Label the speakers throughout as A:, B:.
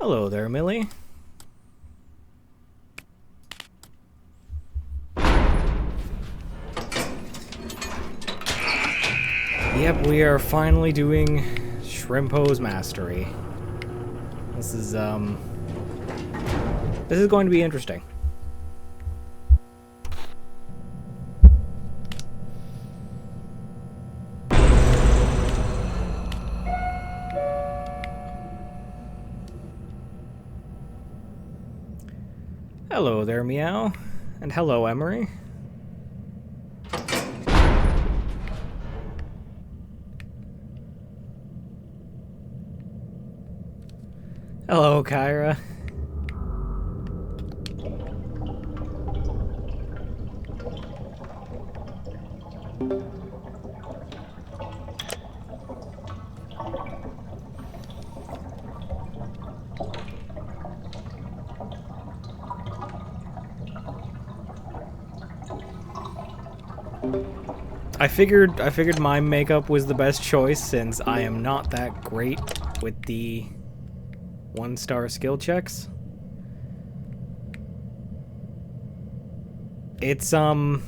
A: Hello there, Millie. Yep, we are finally doing Shrimpo's Mastery. This is going to be interesting. Hello there, Meow. And hello, Emery. Hello, Kyra. I figured my makeup was the best choice since I am not that great with the 1-star skill checks. It's gonna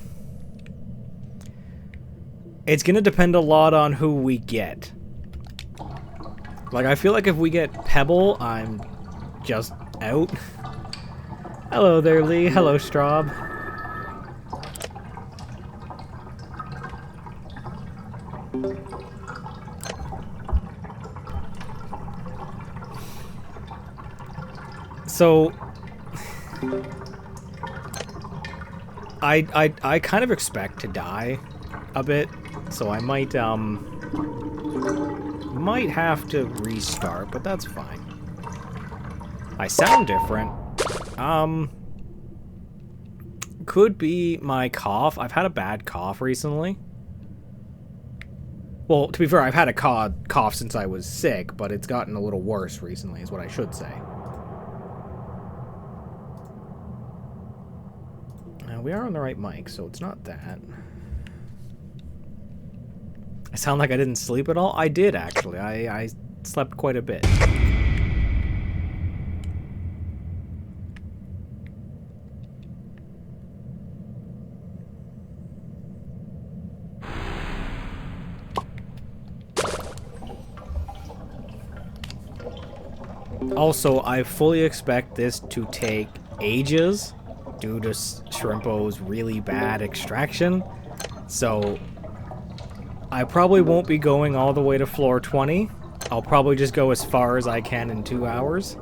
A: depend a lot on who we get. Like, I feel like if we get Pebble, I'm just out. Hello there, Lee. Hello, Straub. So, I kind of expect to die a bit, so I might have to restart, but that's fine. I sound different. Could be my cough. I've had a bad cough recently. Well, to be fair, I've had a cough since I was sick, but it's gotten a little worse recently, is what I should say. We are on the right mic, so it's not that. I sound like I didn't sleep at all? I did, actually. I slept quite a bit. Also, I fully expect this to take ages due to Shrimpo's really bad extraction, so I probably won't be going all the way to floor 20. I'll probably just go as far as I can in 2 hours.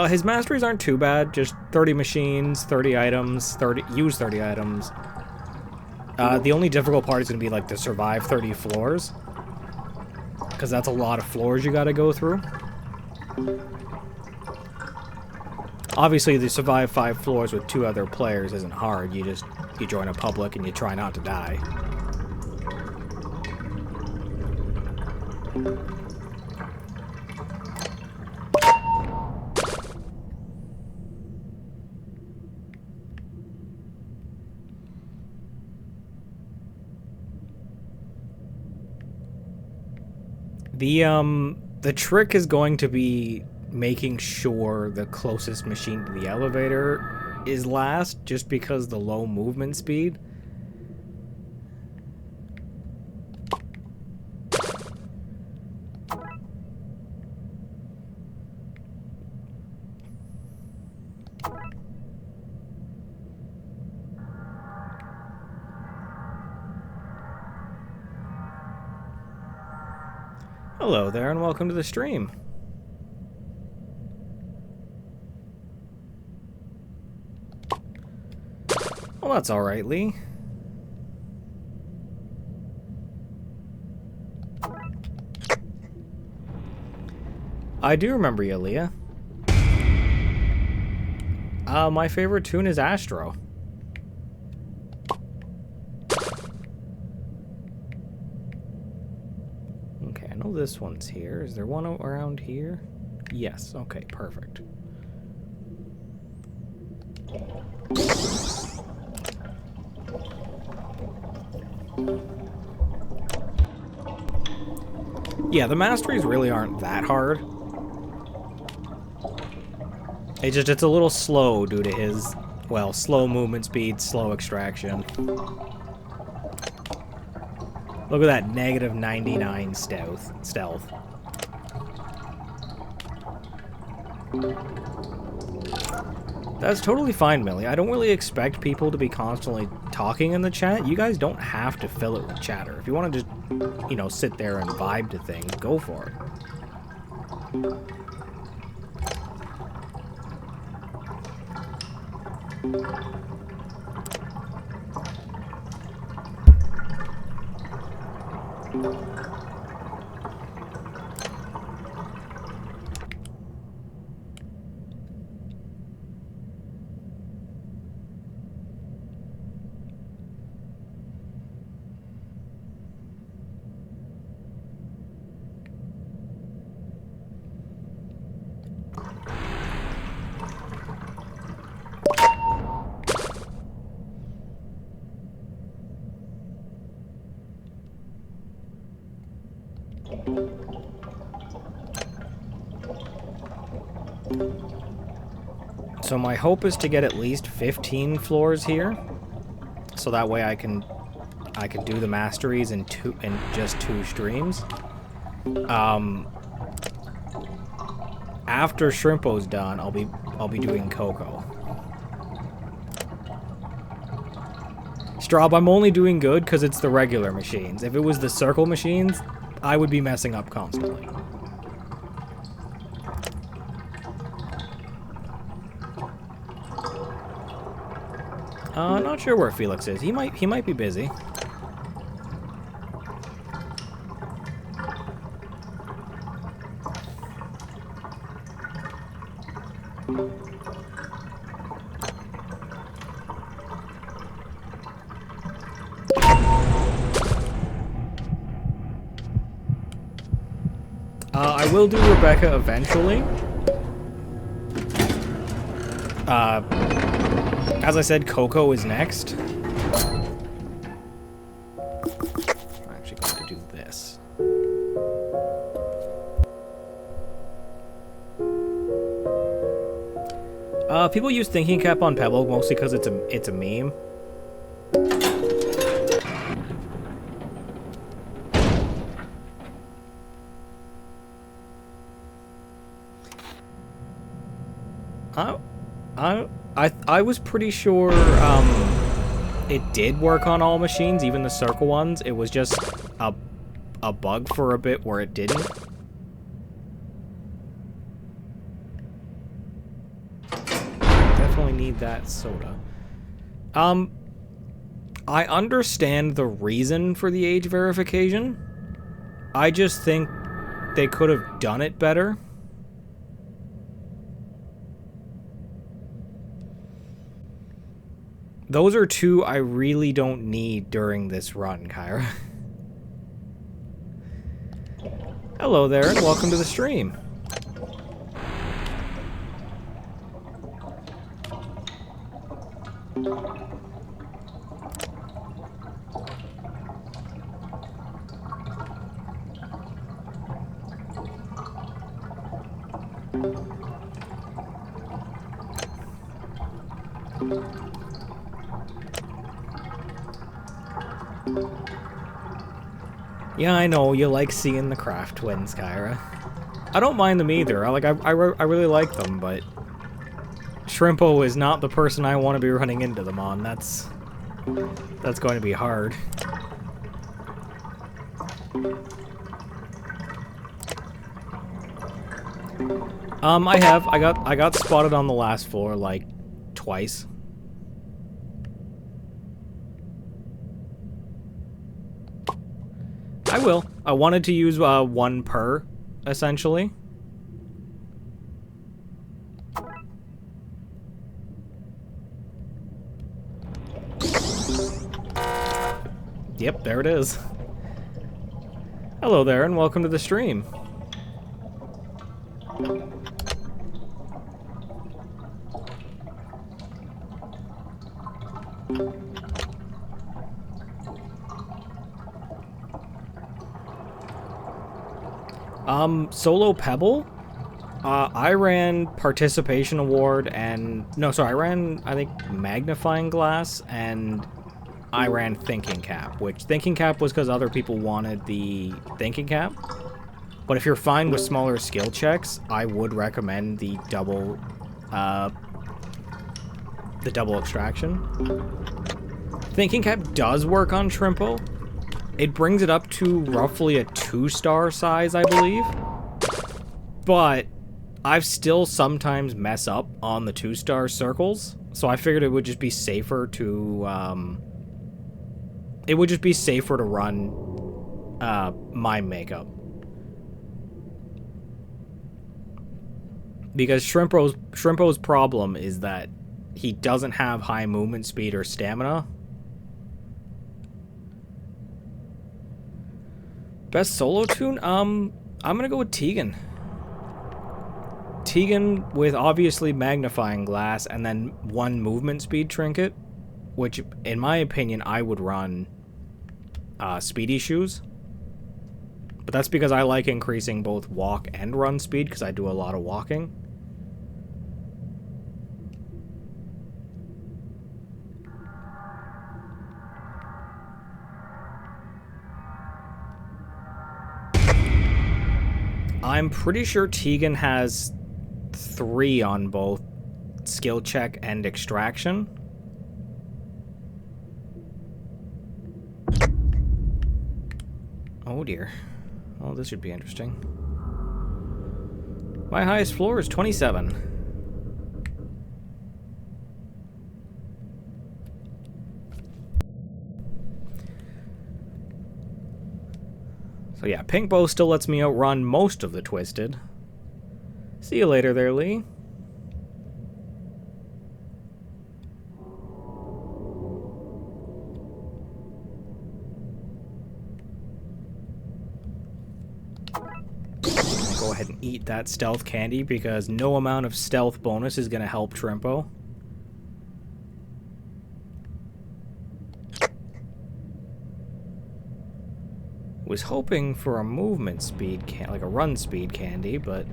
A: His masteries aren't too bad. Just 30 machines, 30 items, use 30 items. The only difficult part is going to be, like, to survive 30 floors. Because that's a lot of floors you gotta go through. Obviously, to survive 5 floors with 2 other players isn't hard. You join a public and you try not to die. The trick is going to be making sure the closest machine to the elevator is last, just because the low movement speed. Hello there, and welcome to the stream. Well, that's alright, Lee. I do remember you, Leah. My favorite tune is Astro. know this one's here. Is there one around here? Yes. Okay, perfect. Yeah, the masteries really aren't that hard. It's a little slow due to his, well, slow movement speed, slow extraction. Look at that, negative 99 stealth. That's totally fine, Millie. I don't really expect people to be constantly talking in the chat. You guys don't have to fill it with chatter. If you want to just, you know, sit there and vibe to things, go for it. So my hope is to get at least 15 floors here, so that way I can do the masteries in just 2 streams. After Shrimpo's done, I'll be doing Coco. Straub, I'm only doing good because it's the regular machines. If it was the circle machines, I would be messing up constantly. Not sure where Felix is. He might be busy. I will do Rebecca eventually. As I said, Coco is next. I'm actually going to do this. People use thinking cap on Pebble mostly because it's a meme. I was pretty sure it did work on all machines, even the circle ones. It was just a bug for a bit where it didn't. Definitely need that soda. I understand the reason for the age verification. I just think they could have done it better. Those are 2 I really don't need during this run, Kyra. Hello there, and welcome to the stream. Yeah, I know, you like seeing the craft twins, Kyra. I don't mind them either. I really like them, but Shrimpo is not the person I want to be running into them on. That's going to be hard. I got spotted on the last floor like twice. I will. I wanted to use 1 per, essentially. Yep, there it is. Hello there, and welcome to the stream. Solo Pebble? I ran Participation Award and... No, sorry, I ran, I think, Magnifying Glass, and I ran Thinking Cap, which Thinking Cap was because other people wanted the Thinking Cap. But if you're fine with smaller skill checks, I would recommend the double extraction. Thinking Cap does work on Shrimpo. It brings it up to roughly a 2-star size, I believe. But I've still sometimes mess up on the 2-star circles, so I figured it would just be safer to run Mime Makeup. Because Shrimpo's problem is that he doesn't have high movement speed or stamina. Best solo tune? I'm gonna go with Tegan. Tegan with obviously Magnifying Glass and then 1 movement speed trinket, which in my opinion I would run Speedy Shoes. But that's because I like increasing both walk and run speed because I do a lot of walking. I'm pretty sure Tegan has 3 on both skill check and extraction. Oh dear. Oh, this should be interesting. My highest floor is 27. So yeah, Pink Bow still lets me outrun most of the Twisted. See you later there, Lee. Go ahead and eat that stealth candy because no amount of stealth bonus is going to help Shrimpo. Was hoping for a movement speed like a run speed candy, but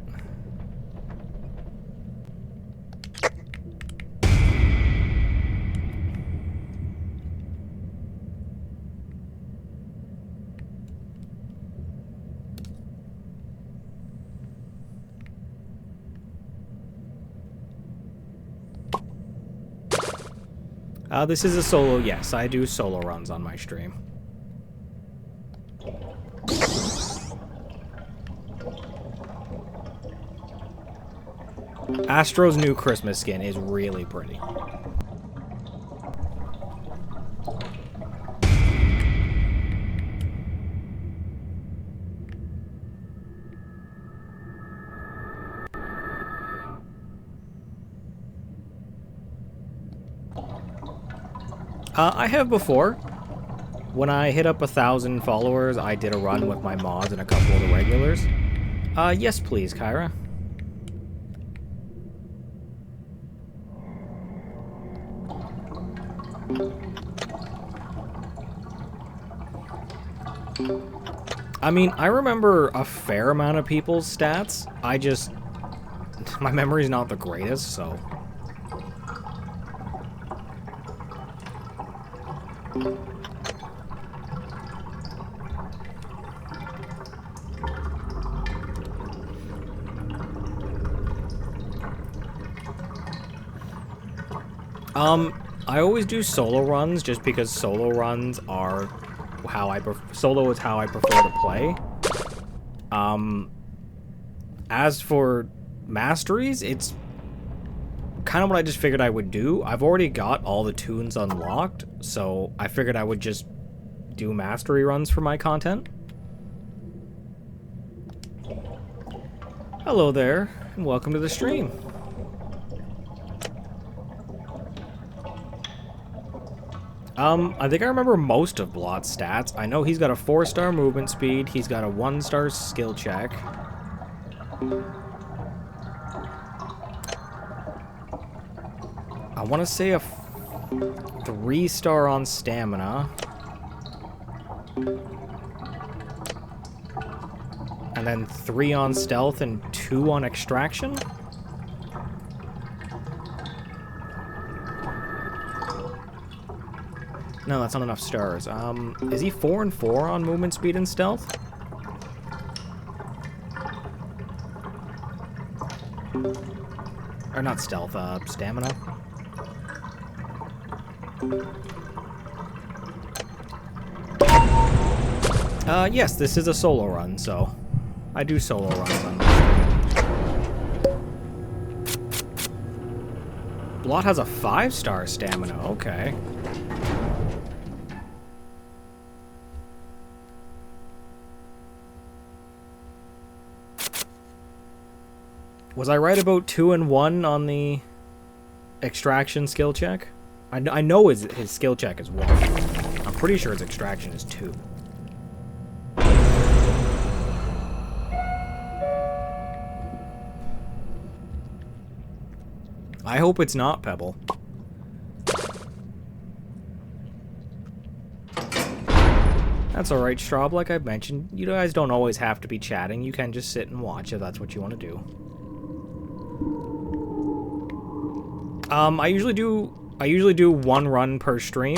A: this is a solo. Yes, I do solo runs on my stream. Astro's new Christmas skin is really pretty. I have before. When I hit up 1,000 followers, I did a run with my mods and a couple of the regulars. Yes please, Kyra. I mean, I remember a fair amount of people's stats. My memory's not the greatest, so. I always do solo runs just because solo runs are solo is how I prefer to play. As for masteries, it's kind of what I just figured I would do. I've already got all the tunes unlocked, so I figured I would just do mastery runs for my content. Hello there, and welcome to the stream. I think I remember most of Blot's stats. I know he's got a 4-star movement speed. He's got a 1-star skill check. I want to say a 3-star on stamina. And then 3 on stealth and 2 on extraction? No, that's not enough stars. Is he 4 and 4 on movement speed and stealth? Or not stealth, stamina. Yes, this is a solo run, so I do solo runs on this. Blot has a 5-star stamina, okay. Was I right about 2 and 1 on the extraction skill check? I know his skill check is 1. I'm pretty sure his extraction is 2. I hope it's not Pebble. That's alright, Straub. Like I mentioned, you guys don't always have to be chatting. You can just sit and watch if that's what you want to do. I usually do 1 run per stream.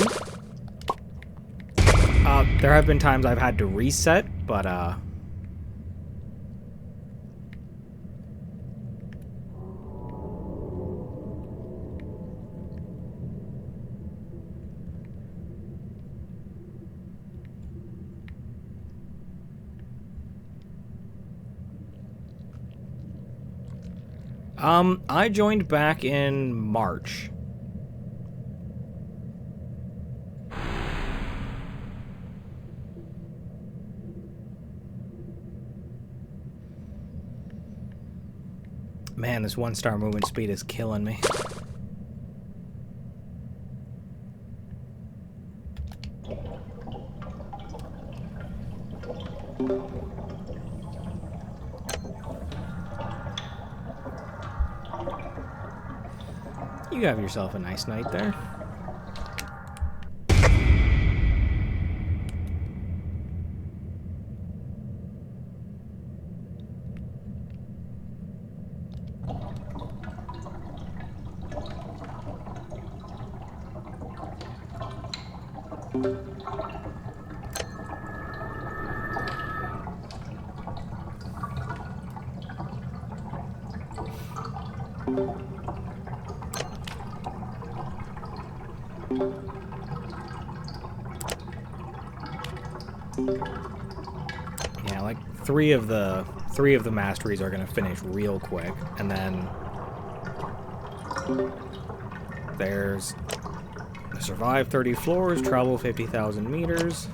A: There have been times I've had to reset, but I joined back in March. Man, this 1-star movement speed is killing me. You have yourself a nice night there. Yeah, like three of the masteries are gonna finish real quick, and then there's survive 30 floors, travel 50,000 meters,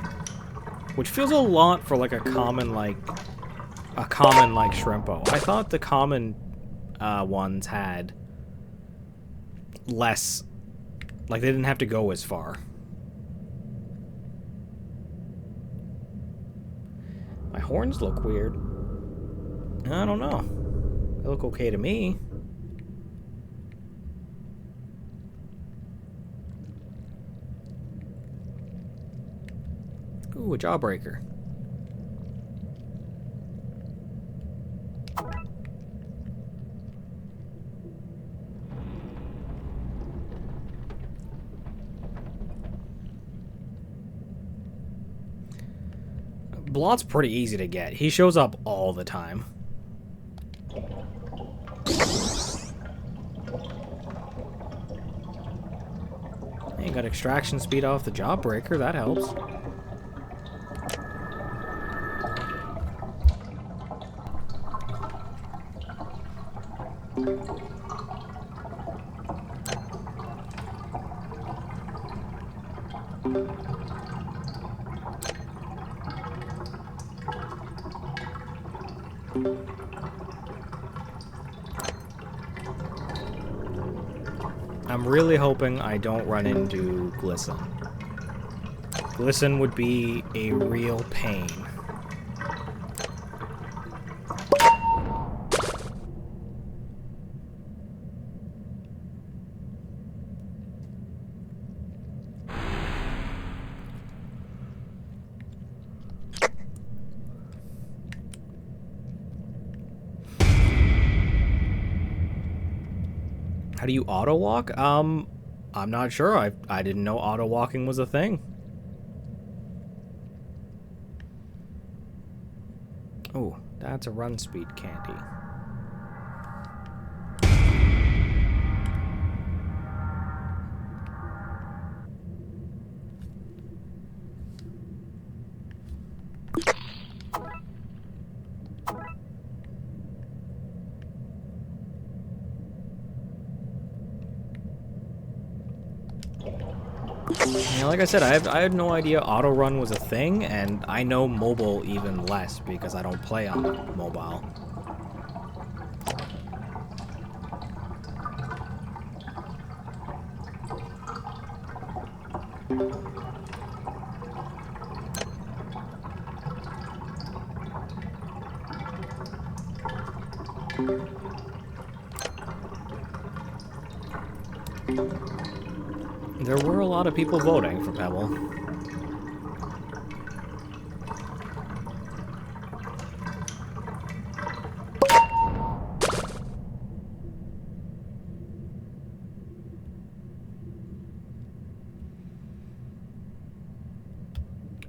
A: which feels a lot for like a common like Shrimpo. I thought the common ones had less, like they didn't have to go as far. My horns look weird. I don't know. They look okay to me. Ooh, a jawbreaker. Blot's pretty easy to get. He shows up all the time. Hey, got extraction speed off the jawbreaker. That helps. I'm really hoping I don't run into Glisten. Glisten would be a real pain. How do you auto walk? I'm not sure. I didn't know auto walking was a thing. Oh, that's a run speed candy. Yeah, like I said, I had no idea auto run was a thing, and I know mobile even less because I don't play on mobile. There were a lot of people voting for Pebble.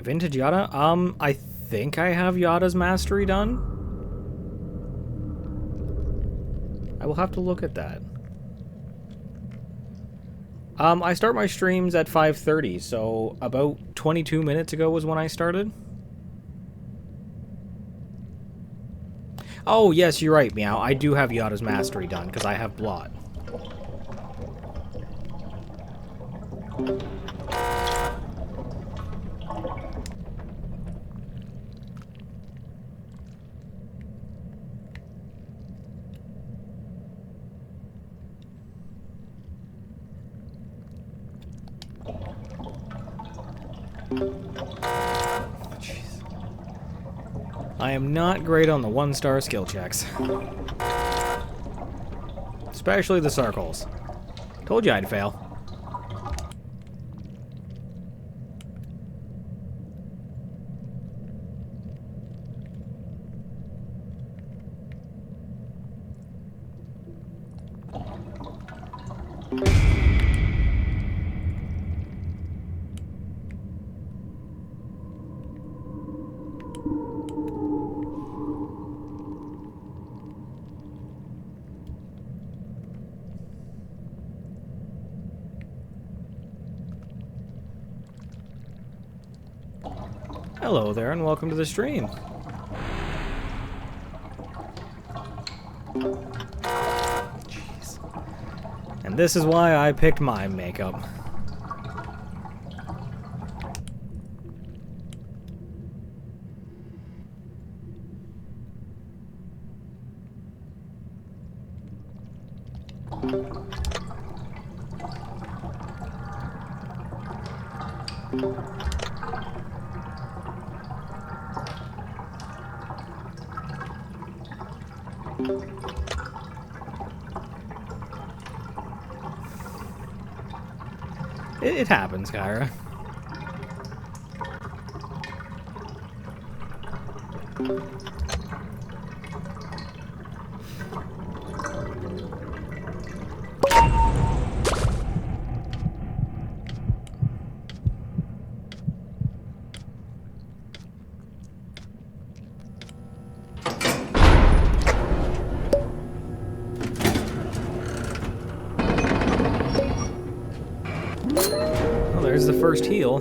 A: Vintage Yada? I think I have Yada's mastery done. I will have to look at that. I start my streams at 5:30, so about 22 minutes ago was when I started. Oh, yes, you're right, Meow. I do have Yada's mastery done, because I have Blot. Jeez. I am not great on the 1-star skill checks. Especially the circles. Told you I'd fail. Hello there, and welcome to the stream. Jeez. And this is why I picked my makeup. It happens, Kyra. Well, there's the first heal.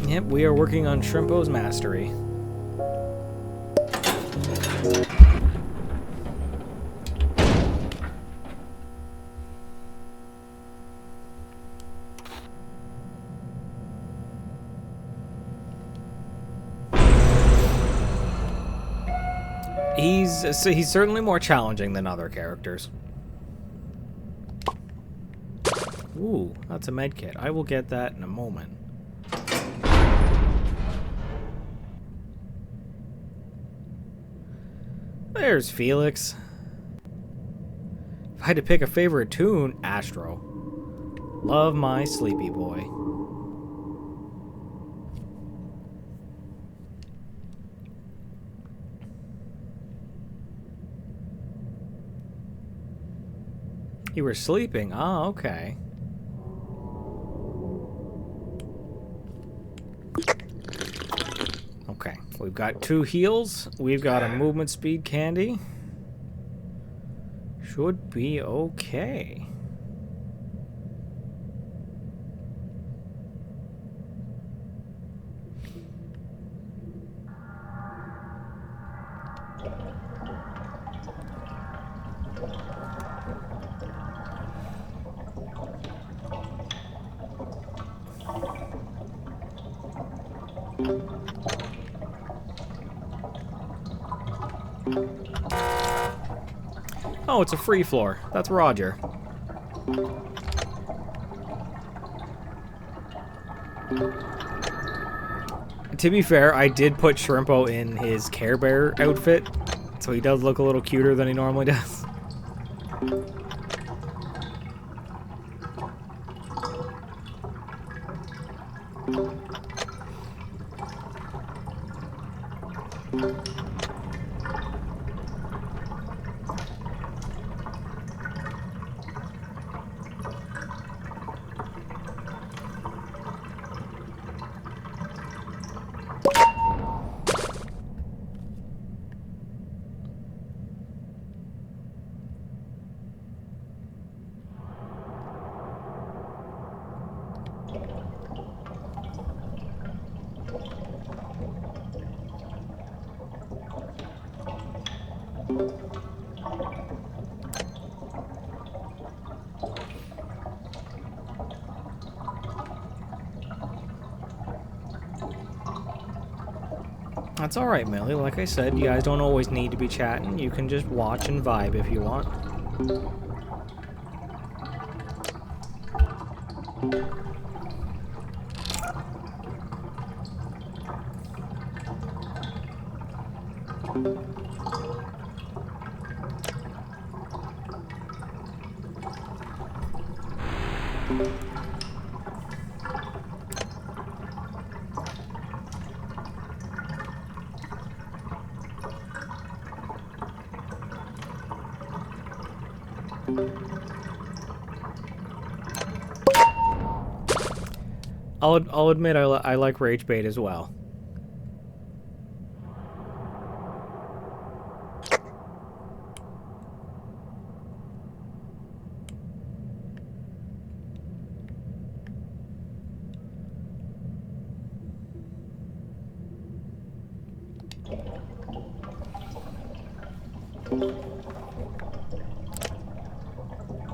A: Yep, we are working on Shrimpo's mastery. He's certainly more challenging than other characters. Ooh, that's a med kit. I will get that in a moment. There's Felix. If I had to pick a favorite tune, Astro. Love my sleepy boy. You were sleeping? Oh, okay. Okay, we've got 2 heals. We've got a movement speed candy. Should be okay. Oh, it's a free floor. That's Roger. To be fair, I did put Shrimpo in his Care Bear outfit, so he does look a little cuter than he normally does. That's alright, Millie. Like I said, you guys don't always need to be chatting. You can just watch and vibe if you want. I'll admit I like Rage Bait as well.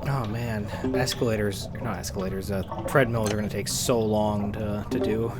A: Oh man, escalators, not escalators, treadmills are gonna take so long to do.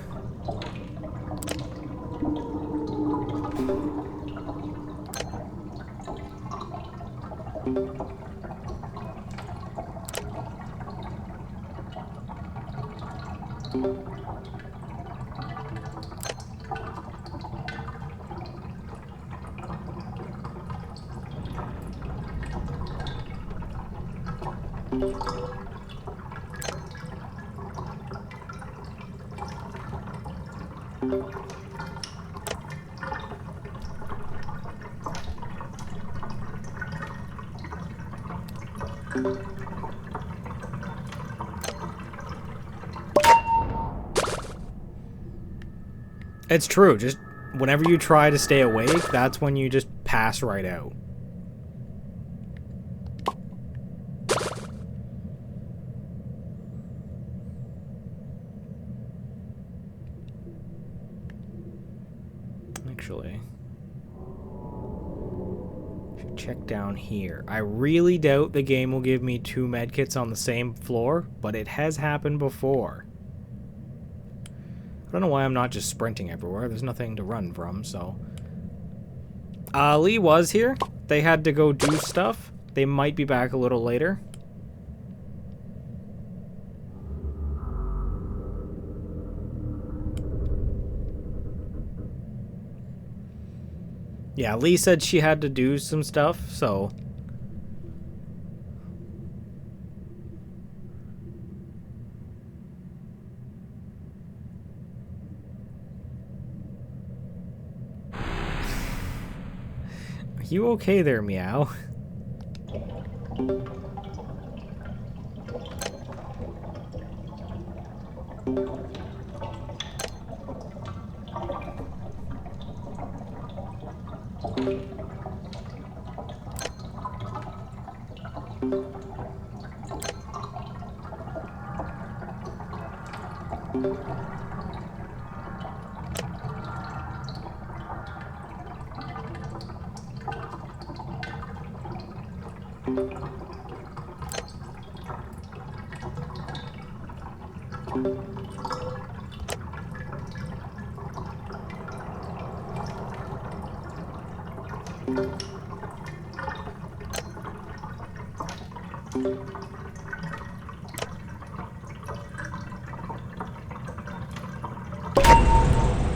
A: It's true, just whenever you try to stay awake, that's when you just pass right out. Actually, should check down here. I really doubt the game will give me 2 medkits on the same floor, but it has happened before. I don't know why I'm not just sprinting everywhere. There's nothing to run from, so... Lee was here. They had to go do stuff. They might be back a little later. Yeah, Lee said she had to do some stuff, so... Are you okay there, Meow?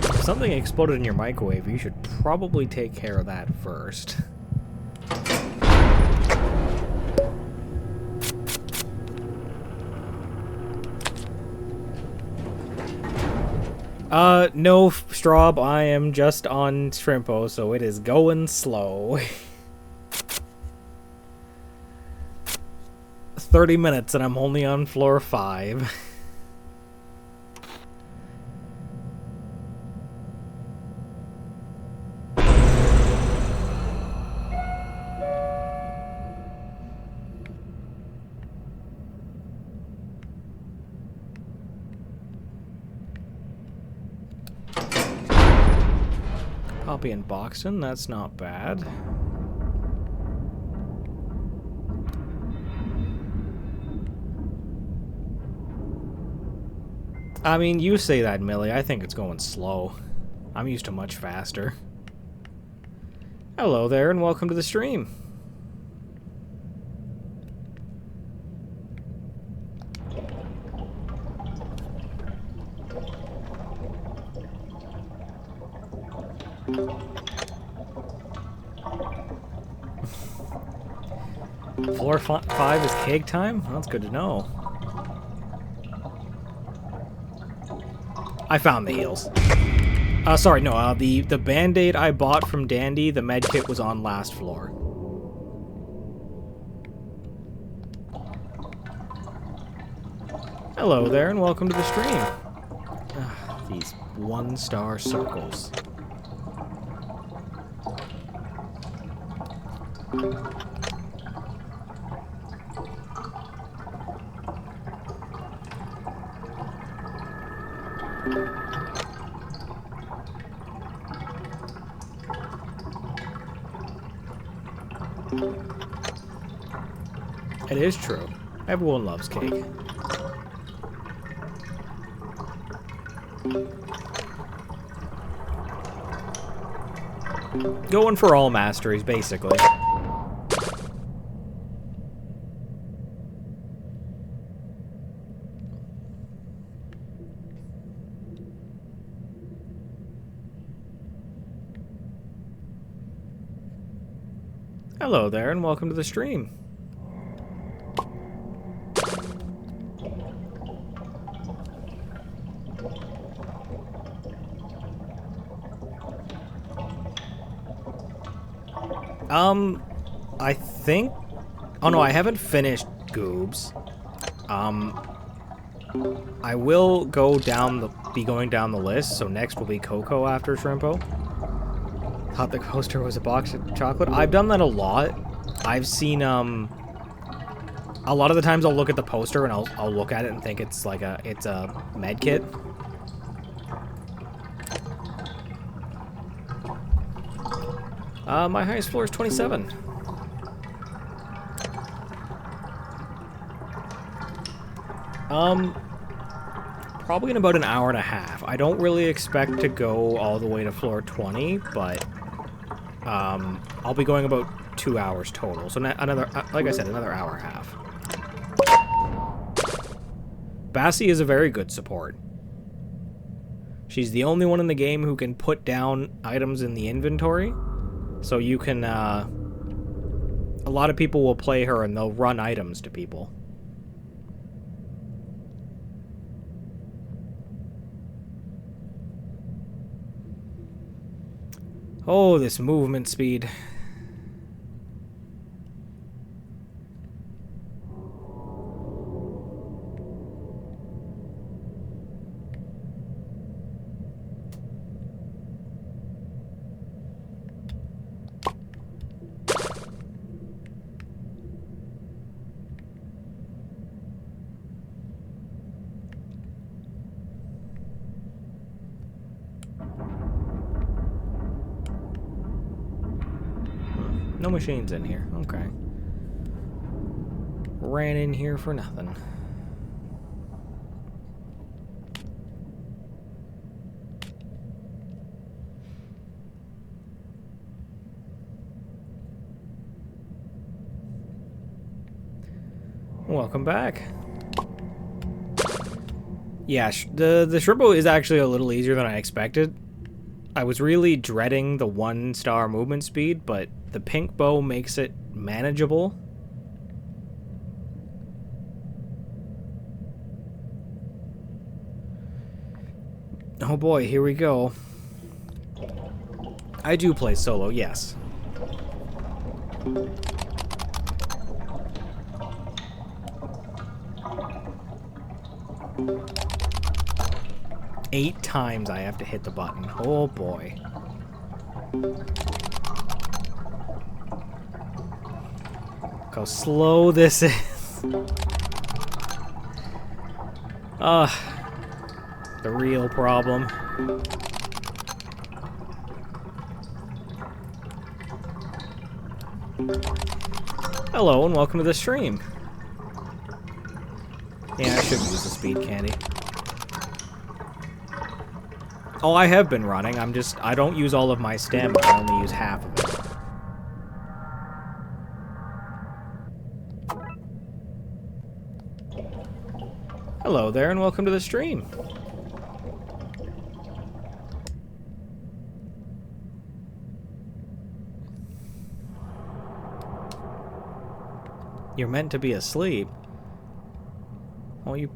A: If something exploded in your microwave, you should probably take care of that first. No, Straub, I am just on Shrimpo, so it is going slow. 30 minutes and I'm only on floor 5. Poppy and Boxton, that's not bad. I mean, you say that, Millie. I think it's going slow. I'm used to much faster. Hello there, and welcome to the stream. Floor 5 is cake time? Well, that's good to know. I found the heals. Sorry, no, the Band-Aid I bought from Dandy, the med kit was on last floor. Hello there, and welcome to the stream. These 1-star circles. It is true. Everyone loves cake. Going for all masteries, basically. Hello there, and welcome to the stream. I think... Oh no, I haven't finished Goobs. I will go down be going down the list, so next will be Coco after Shrimpo. Thought the coaster was a box of chocolate. I've done that a lot. I've seen, a lot of the times I'll look at the poster and I'll look at it and think it's like it's a med kit. My highest floor is 27. Probably in about an hour and a half. I don't really expect to go all the way to floor 20, but I'll be going about 2 hours total. So another, like I said, another hour and a half. Bassie is a very good support. She's the only one in the game who can put down items in the inventory. So you can, a lot of people will play her and they'll run items to people. Oh, this movement speed. No machines in here. Okay. Ran in here for nothing. Welcome back. Yeah, the Shrimpo is actually a little easier than I expected. I was really dreading the 1-star movement speed, but the pink bow makes it manageable. Oh boy, here we go. I do play solo, yes. Eight times I have to hit the button. Oh boy. Look how slow this is. The real problem. Hello and welcome to the stream. Yeah, I should use the speed candy. Oh, I have been running. I don't use all of my stamina. I only use half of it. Hello there and welcome to the stream. You're meant to be asleep. Well, you...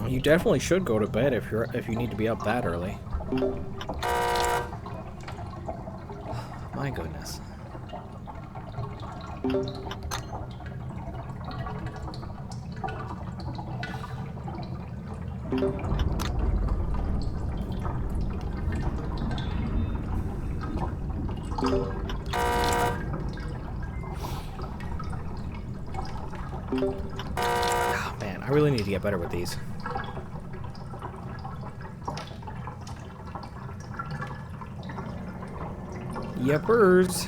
A: You definitely should go to bed if you need to be up that early. My goodness. Oh, man, I really need to get better with these. Yepers.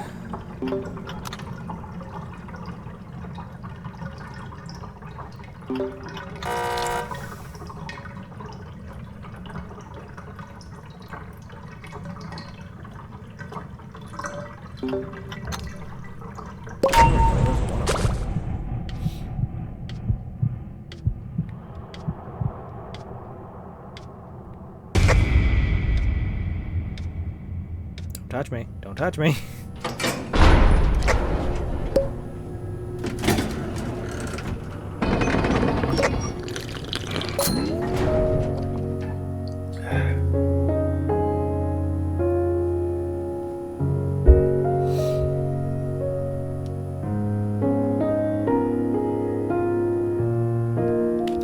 A: Don't touch me. Don't touch me.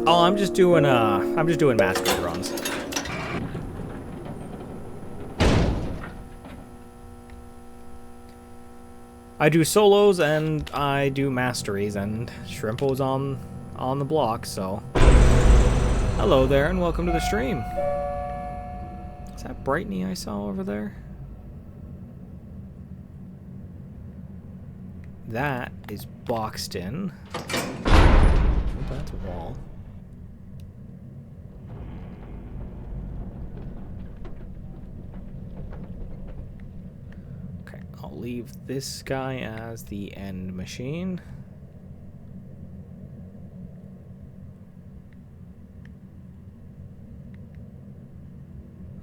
A: Oh, I'm just doing mastery runs. I do solos and I do masteries, and Shrimpo's on the block, so Hello there, and welcome to the stream. Is that Brightney I saw over there? That is boxed in. Oh, that's a wall. Okay, I'll leave this guy as the end machine.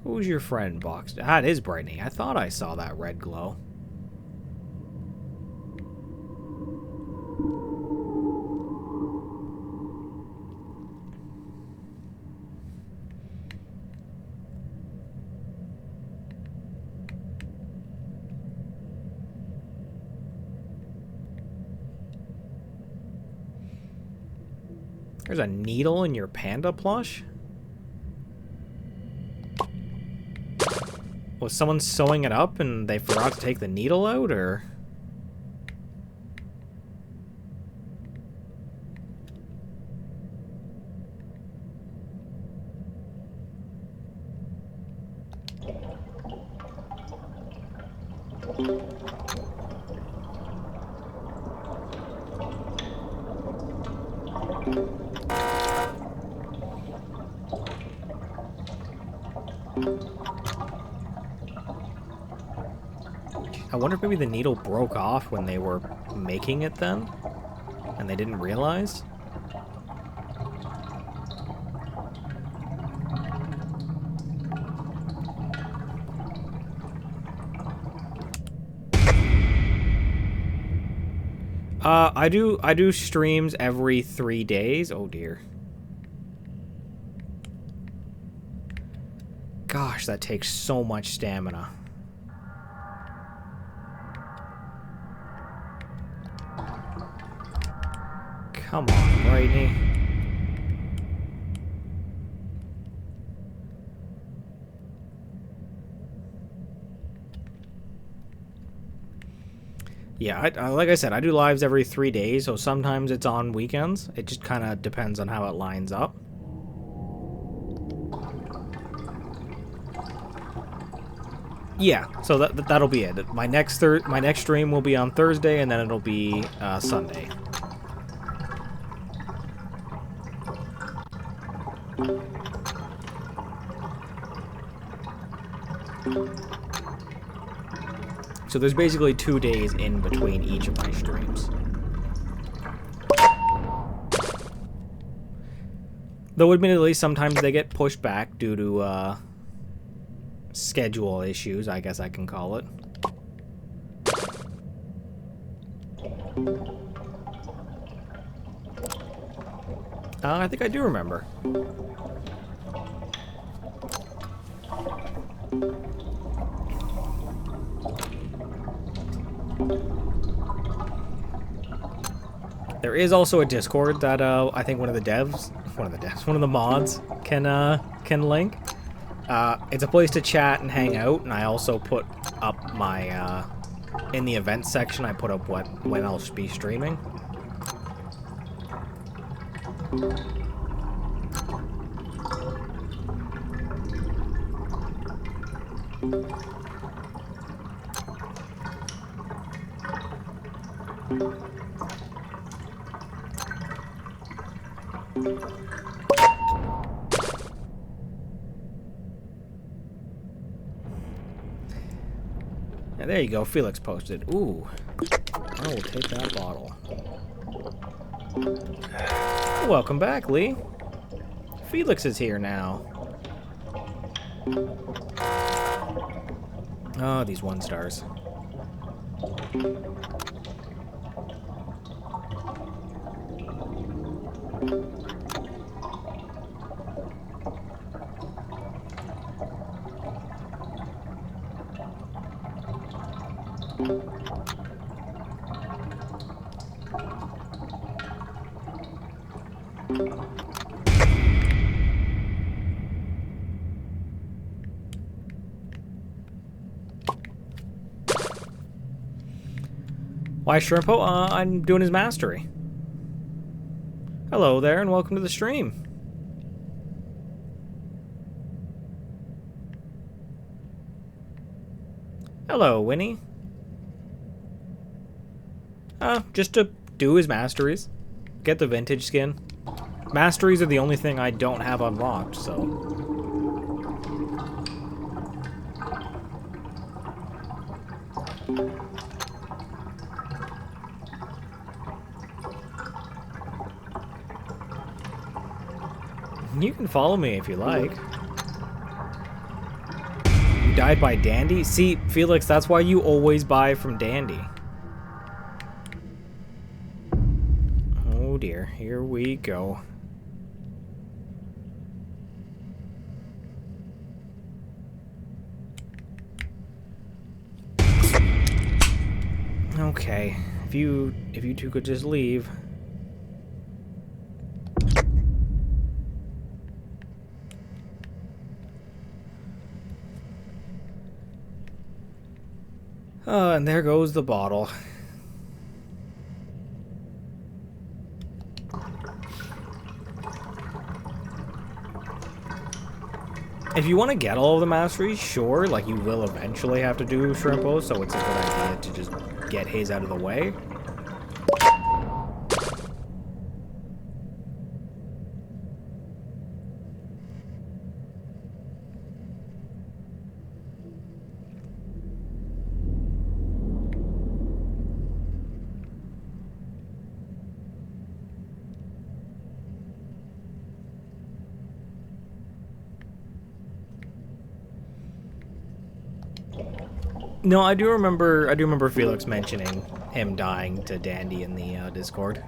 A: Who's your friend boxed? Ah, it is Brightney. I thought I saw that red glow. There's a needle in your panda plush? Was someone sewing it up and they forgot to take the needle out, or? I wonder if maybe the needle broke off when they were making it then, and they didn't realize? I do streams every 3 days. Oh dear. Gosh, that takes so much stamina. Come on, Brightney. Yeah, like I said, I do lives every 3 days, so sometimes it's on weekends. It just kind of depends on how it lines up. Yeah, so that'll be it. My next stream will be on Thursday, and then it'll be Sunday. So there's basically 2 days in between each of my streams. Though admittedly, sometimes they get pushed back due to schedule issues, I guess I can call it. I think I do remember. There is also a Discord that I think one of the mods can link. It's a place to chat and hang out, and I also put up my in the events section. I put up when I'll be streaming. Yeah, there you go. Felix posted. Ooh, I will take that bottle. Welcome back, Lee. Felix is here now. Oh, these 1 stars. Why, Shrimpo? I'm doing his mastery. Hello there, and welcome to the stream. Hello, Winnie. Just to do his masteries. Get the vintage skin. Masteries are the only thing I don't have unlocked, so... You can follow me if you like. You died by Dandy? See, Felix, that's why you always buy from Dandy. Oh dear, here we go. Okay, if you two could just leave. And there goes the bottle. If you want to get all of the masteries, sure, like you will eventually have to do Shrimpo, so it's a good idea to just get his out of the way. No, I do remember Felix mentioning him dying to Dandy in the Discord.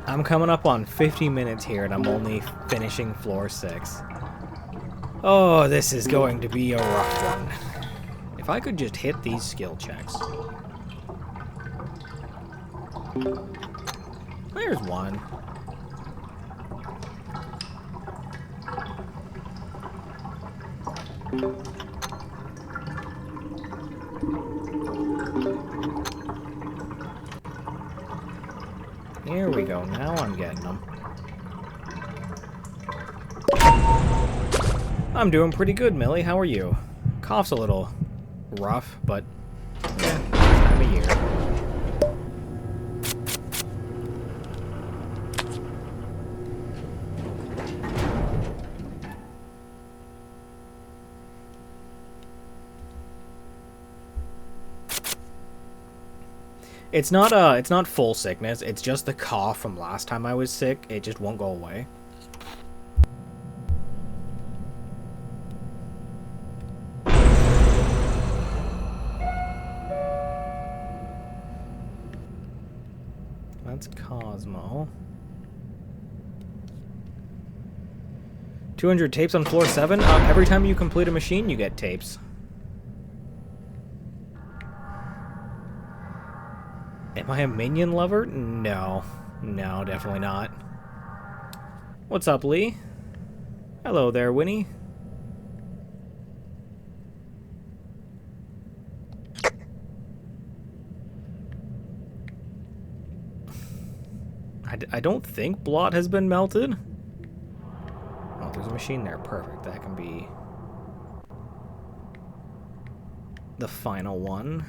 A: I'm coming up on 50 minutes here, and I'm only finishing floor 6. Oh, this is going to be a rough one. If I could just hit these skill checks. There's one. Here we go. Now I'm getting them. I'm doing pretty good, Millie. How are you? Cough's a little rough, but yeah, this time of year. It's not full sickness. It's just the cough from last time I was sick. It just won't go away. That's Cosmo. 200 tapes on floor 7. Every time you complete a machine, you get tapes. Am I a minion lover? No. No, definitely not. What's up, Lee? Hello there, Winnie. I don't think Blot has been melted. Oh, there's a machine there. Perfect. That can be the final one.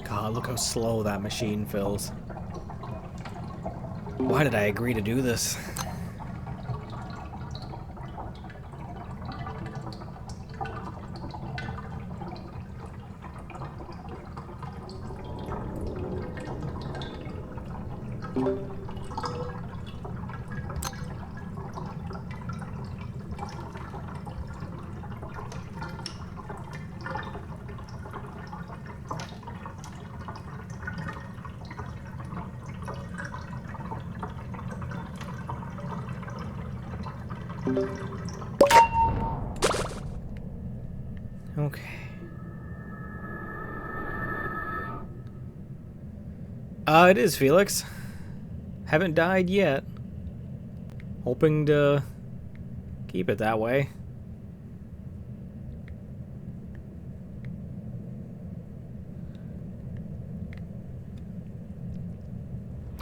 A: God, look how slow that machine fills. Why did I agree to do this? Okay. It is Felix. Haven't died yet. Hoping to keep it that way.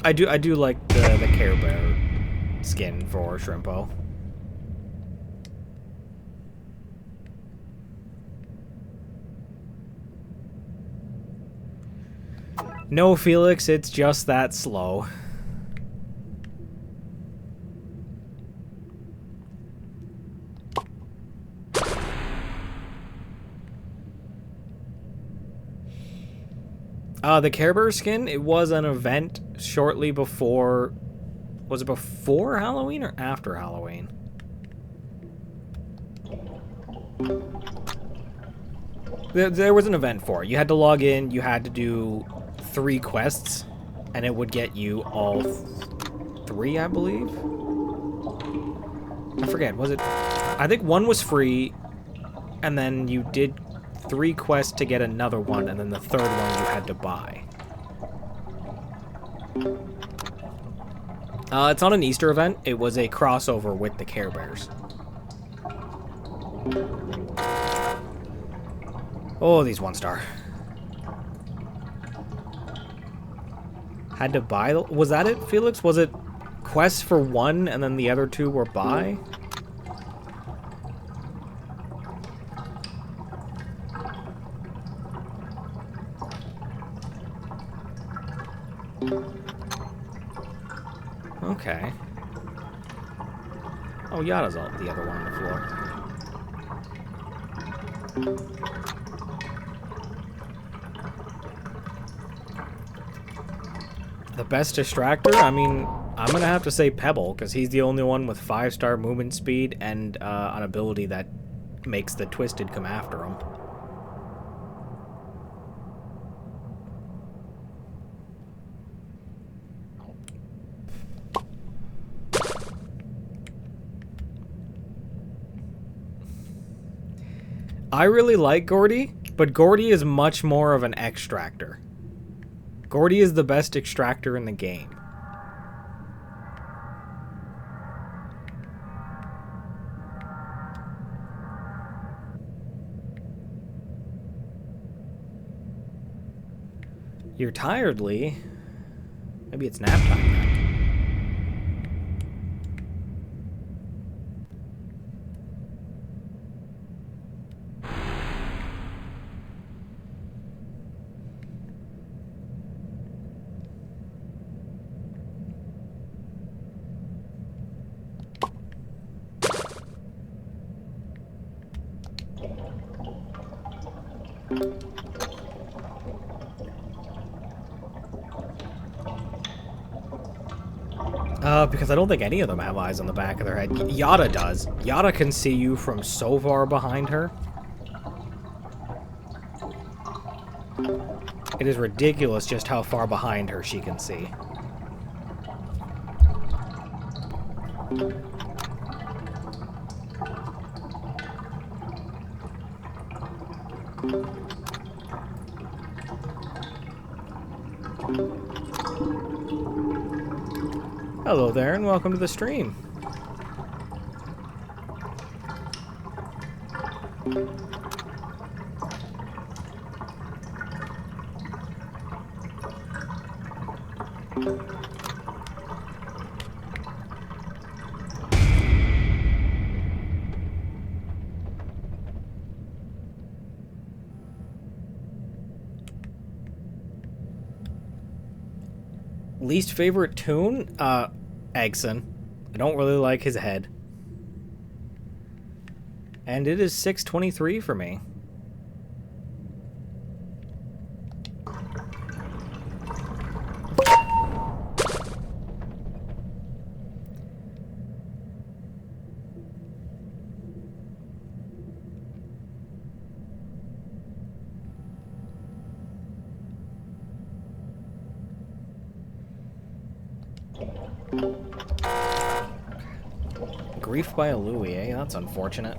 A: I do like the Care Bear skin for Shrimpo. No, Felix, it's just that slow. The Care Bear skin, it was an event shortly before... Was it before Halloween or after Halloween? There was an event for it. You had to log in, you had to do 3 quests, and it would get you all 3, I believe? I forget, was it... I think 1 was free, and then you did 3 quests to get another one, and then the 3rd one you had to buy. It's not an Easter event. It was a crossover with the Care Bears. Oh, these 1-star. Had to buy... Was that it, Felix? Was it quests for 1 and then the other 2 were buy? Okay. Oh, Yada's the other one on the floor. The best distractor? I mean, I'm gonna have to say Pebble, because he's the only one with 5-star movement speed and an ability that makes the Twisted come after him. I really like Gordy, but Gordy is much more of an extractor. Gordy is the best extractor in the game. You're tired, Lee. Maybe it's nap time then. Because I don't think any of them have eyes on the back of their head. Yada does. Yada can see you from so far behind her. It is ridiculous just how far behind her she can see. Hello there, and welcome to the stream. Least favorite tune? Eggson. I don't really like his head. And it is 6:23 for me. Reefed by a Louie, eh? That's unfortunate.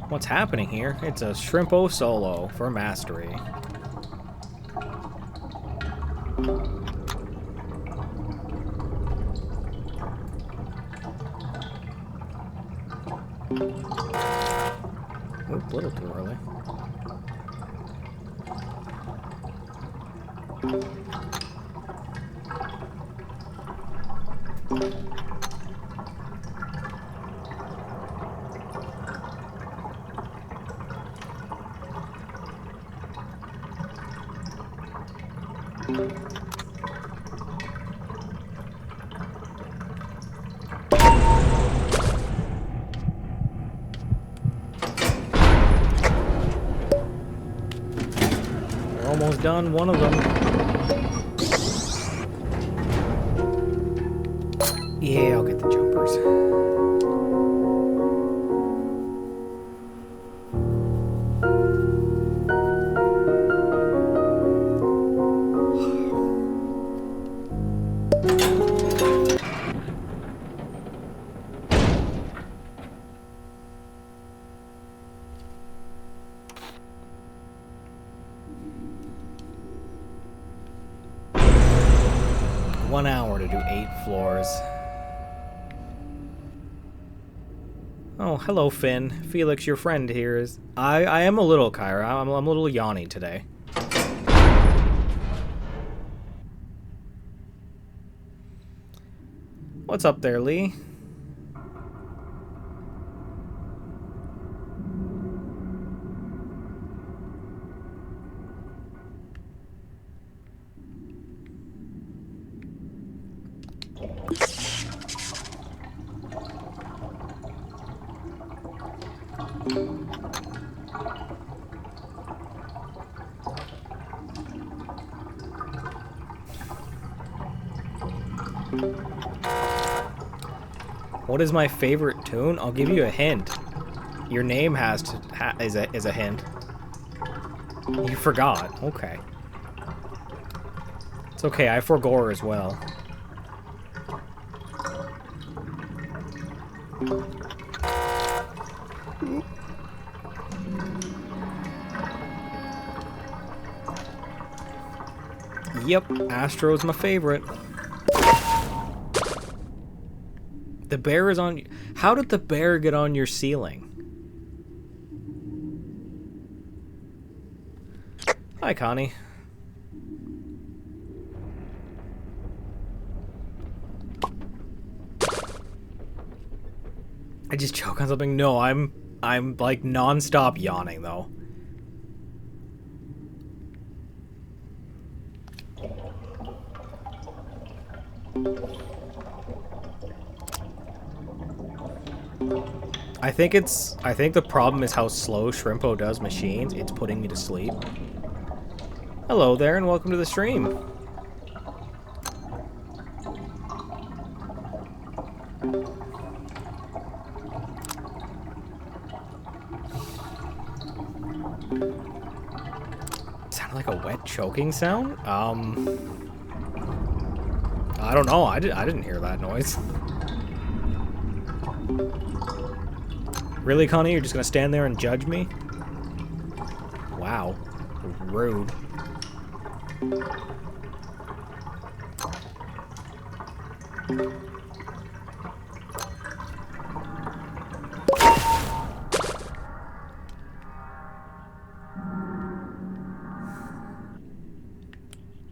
A: What's happening here? It's a Shrimpo solo for mastery. Oop, a little too early. We're almost done, one of them. Yeah, I'll get the jumpers. One hour to do 8 floors. Oh, hello, Finn. Felix, your friend here is... I am a little, Kyra. I'm a little yawny today. What's up there, Lee? What is my favorite tune? I'll give you a hint. Your name is a hint. You forgot. Okay. It's okay. I forgore as well. Yep, Astro's my favorite. The bear is on... How did the bear get on your ceiling? Hi, Connie. I just choke on something? No, I'm like non-stop yawning though. I think the problem is how slow Shrimpo does machines. It's putting me to sleep. Hello there and welcome to the stream. Sounded like a wet choking sound? I don't know. I didn't hear that noise. Really, Connie? You're just gonna stand there and judge me? Wow. Rude.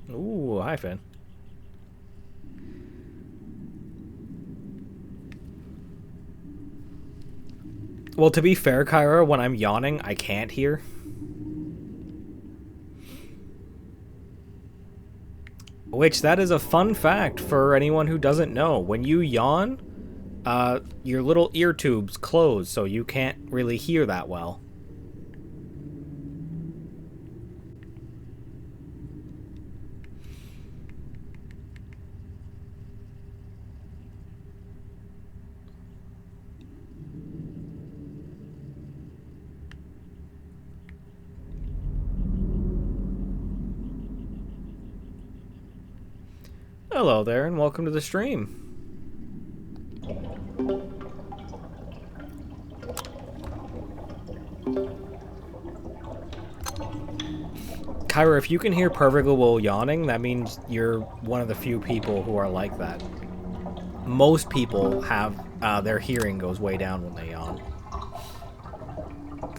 A: Ooh, hi, Finn. Well, to be fair, Kyra, when I'm yawning, I can't hear. Which, that is a fun fact for anyone who doesn't know. When you yawn, your little ear tubes close, so you can't really hear that well. Hello there, and welcome to the stream. Kyra, if you can hear perfectly well yawning, that means you're one of the few people who are like that. Most people have their hearing goes way down when they yawn.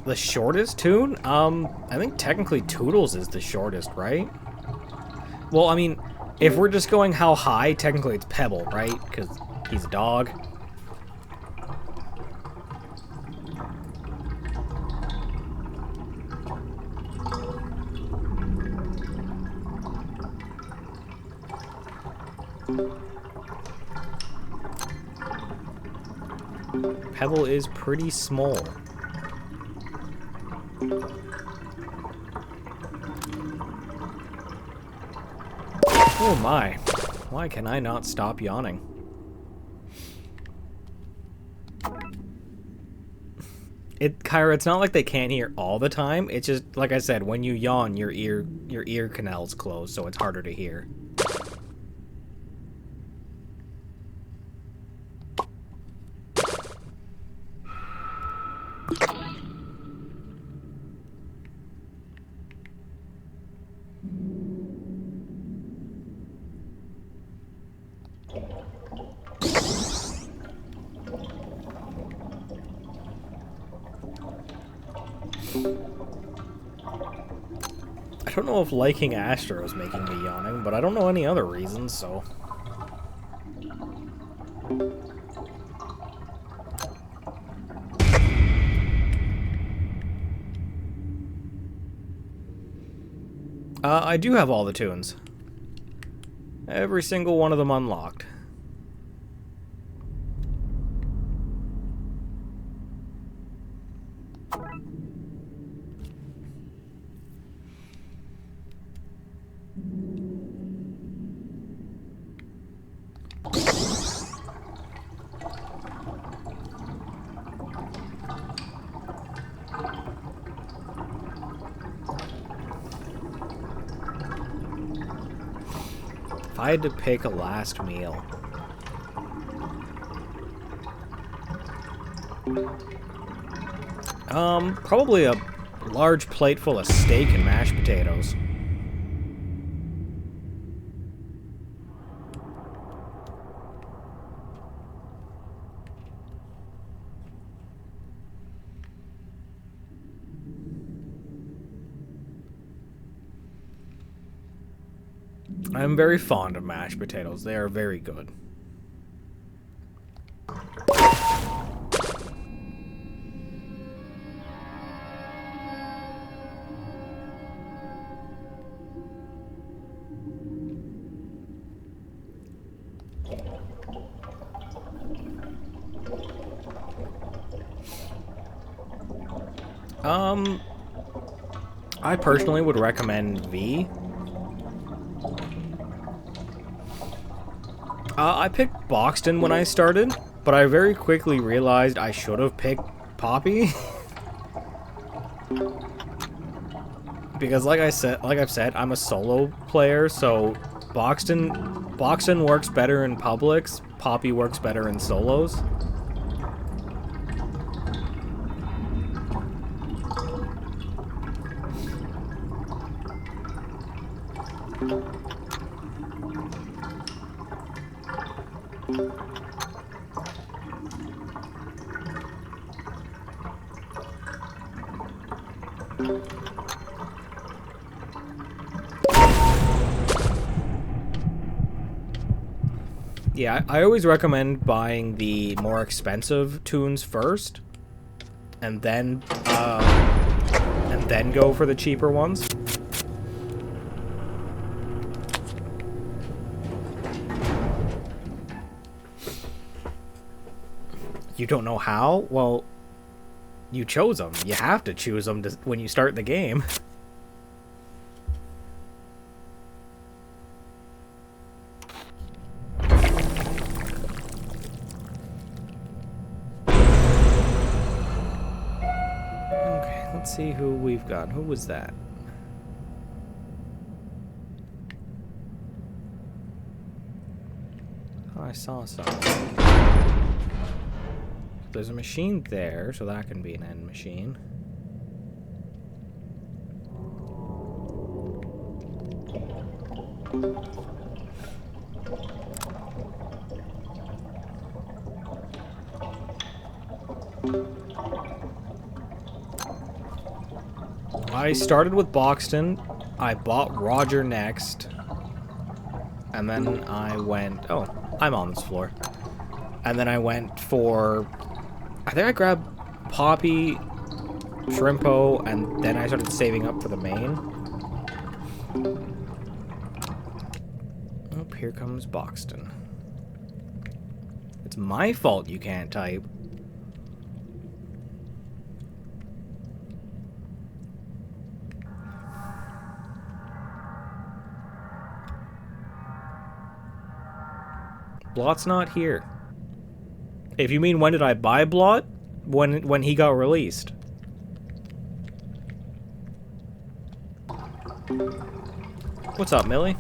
A: The shortest tune? I think technically Toodles is the shortest, right? Well, I mean, if we're just going how high, technically it's Pebble, right? Because he's a dog. Pebble is pretty small. Oh my. Why can I not stop yawning? Kyra, it's not like they can't hear all the time. It's just, like I said, when you yawn, your ear canal's closed, so it's harder to hear. I don't know if liking Astro is making me yawning, but I don't know any other reasons, so... I do have all the tunes. Every single one of them unlocked. If I had to pick a last meal... probably a large plate full of steak and mashed potatoes. I'm very fond of mashed potatoes. They are very good. I personally would recommend V. I picked Boxton when I started, but I very quickly realized I should have picked Poppy. Because like I've said, I'm a solo player, so Boxton works better in publics, Poppy works better in solos. Yeah, I always recommend buying the more expensive tunes first, and then go for the cheaper ones. You don't know how? Well, you chose them. You have to choose them when you start the game. Let's see who we've got. Who was that? I saw something. There's a machine there, so that can be an end machine. I started with Boxton. I bought Roger next. And then I went... Oh, I'm on this floor. And then I went for... I think I grabbed Poppy, Shrimpo, and then I started saving up for the main. Oh, here comes Boxton. It's my fault you can't type. Blot's not here. If you mean when did I buy Blot? When he got released. What's up, Millie?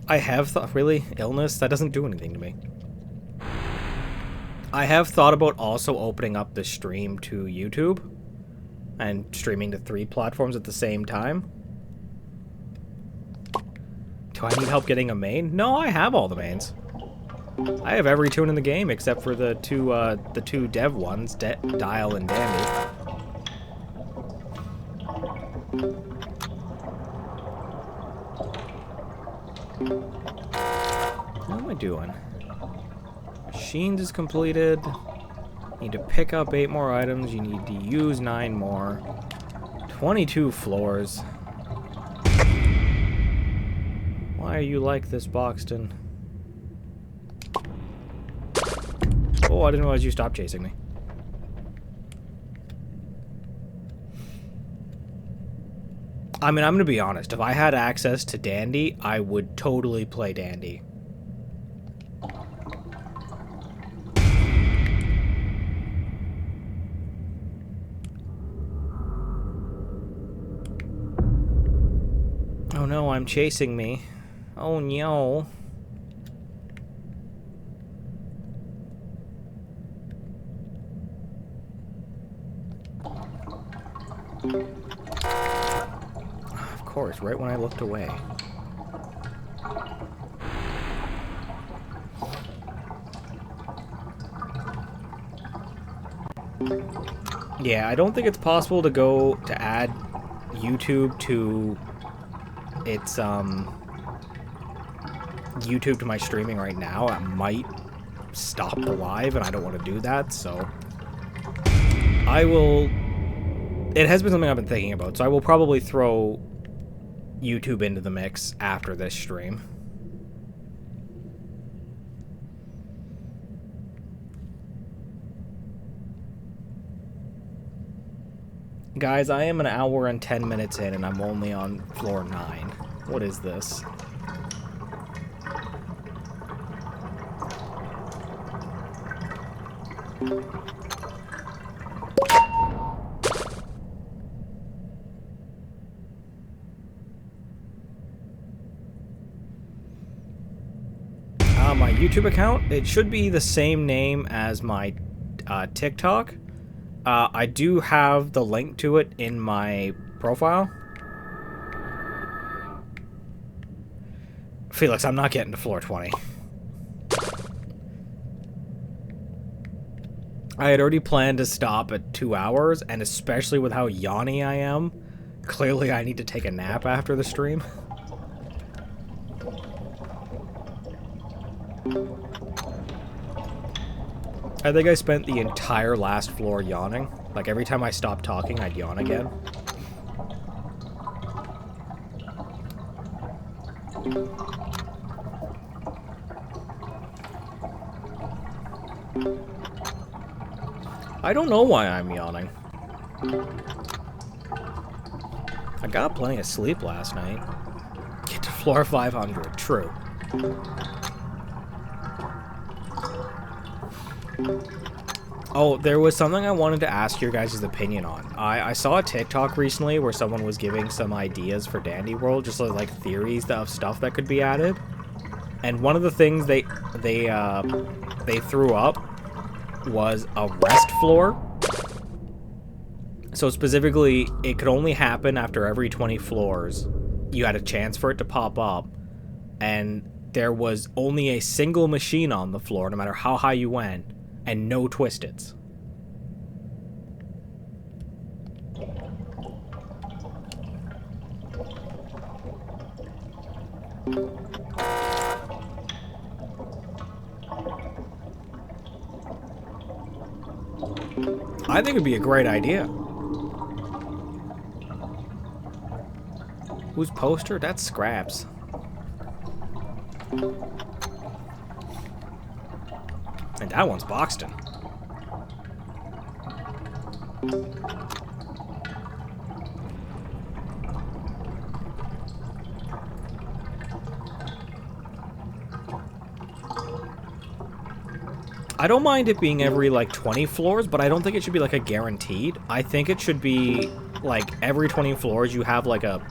A: I have thought, really? Illness? That doesn't do anything to me. I have thought about also opening up the stream to YouTube and streaming to 3 platforms at the same time. Do I need help getting a main? No, I have all the mains. I have every tune in the game except for the two dev ones, Dial and Dandy. What am I doing? Machines is completed. Need to pick up 8 more items. You need to use 9 more. 22 floors. Why are you like this, Boxton? Oh, I didn't realize you stopped chasing me. I mean, I'm gonna be honest. If I had access to Dandy, I would totally play Dandy. Oh no, I'm chasing me. Oh no. Of course, right when I looked away. Yeah, I don't think it's possible to go to add YouTube to its YouTube to my streaming right now. I might stop the live and I don't want to do that, so I will... It has been something I've been thinking about, so I will probably throw YouTube into the mix after this stream. Guys, I am an hour and 10 minutes in and I'm only on floor 9. What is this? My YouTube account, it should be the same name as my TikTok. I do have the link to it in my profile. Felix, I'm not getting to floor 20. I had already planned to stop at 2 hours, and especially with how yawny I am, clearly I need to take a nap after the stream. I think I spent the entire last floor yawning. Like, every time I stopped talking, I'd yawn again. I don't know why I'm yawning. I got plenty of sleep last night. Get to floor 500. True. Oh, there was something I wanted to ask your guys' opinion on. I saw a TikTok recently where someone was giving some ideas for Dandy World, just like theories of stuff that could be added. And one of the things they threw up was a rest floor. So specifically, it could only happen after every 20 floors. You had a chance for it to pop up, and there was only a single machine on the floor, no matter how high you went, and no twisteds. I think it'd be a great idea. Whose poster? That's Scraps. And that one's Boxton. I don't mind it being every, like, 20 floors, but I don't think it should be, like, a guaranteed. I think it should be, like, every 20 floors you have, like, a...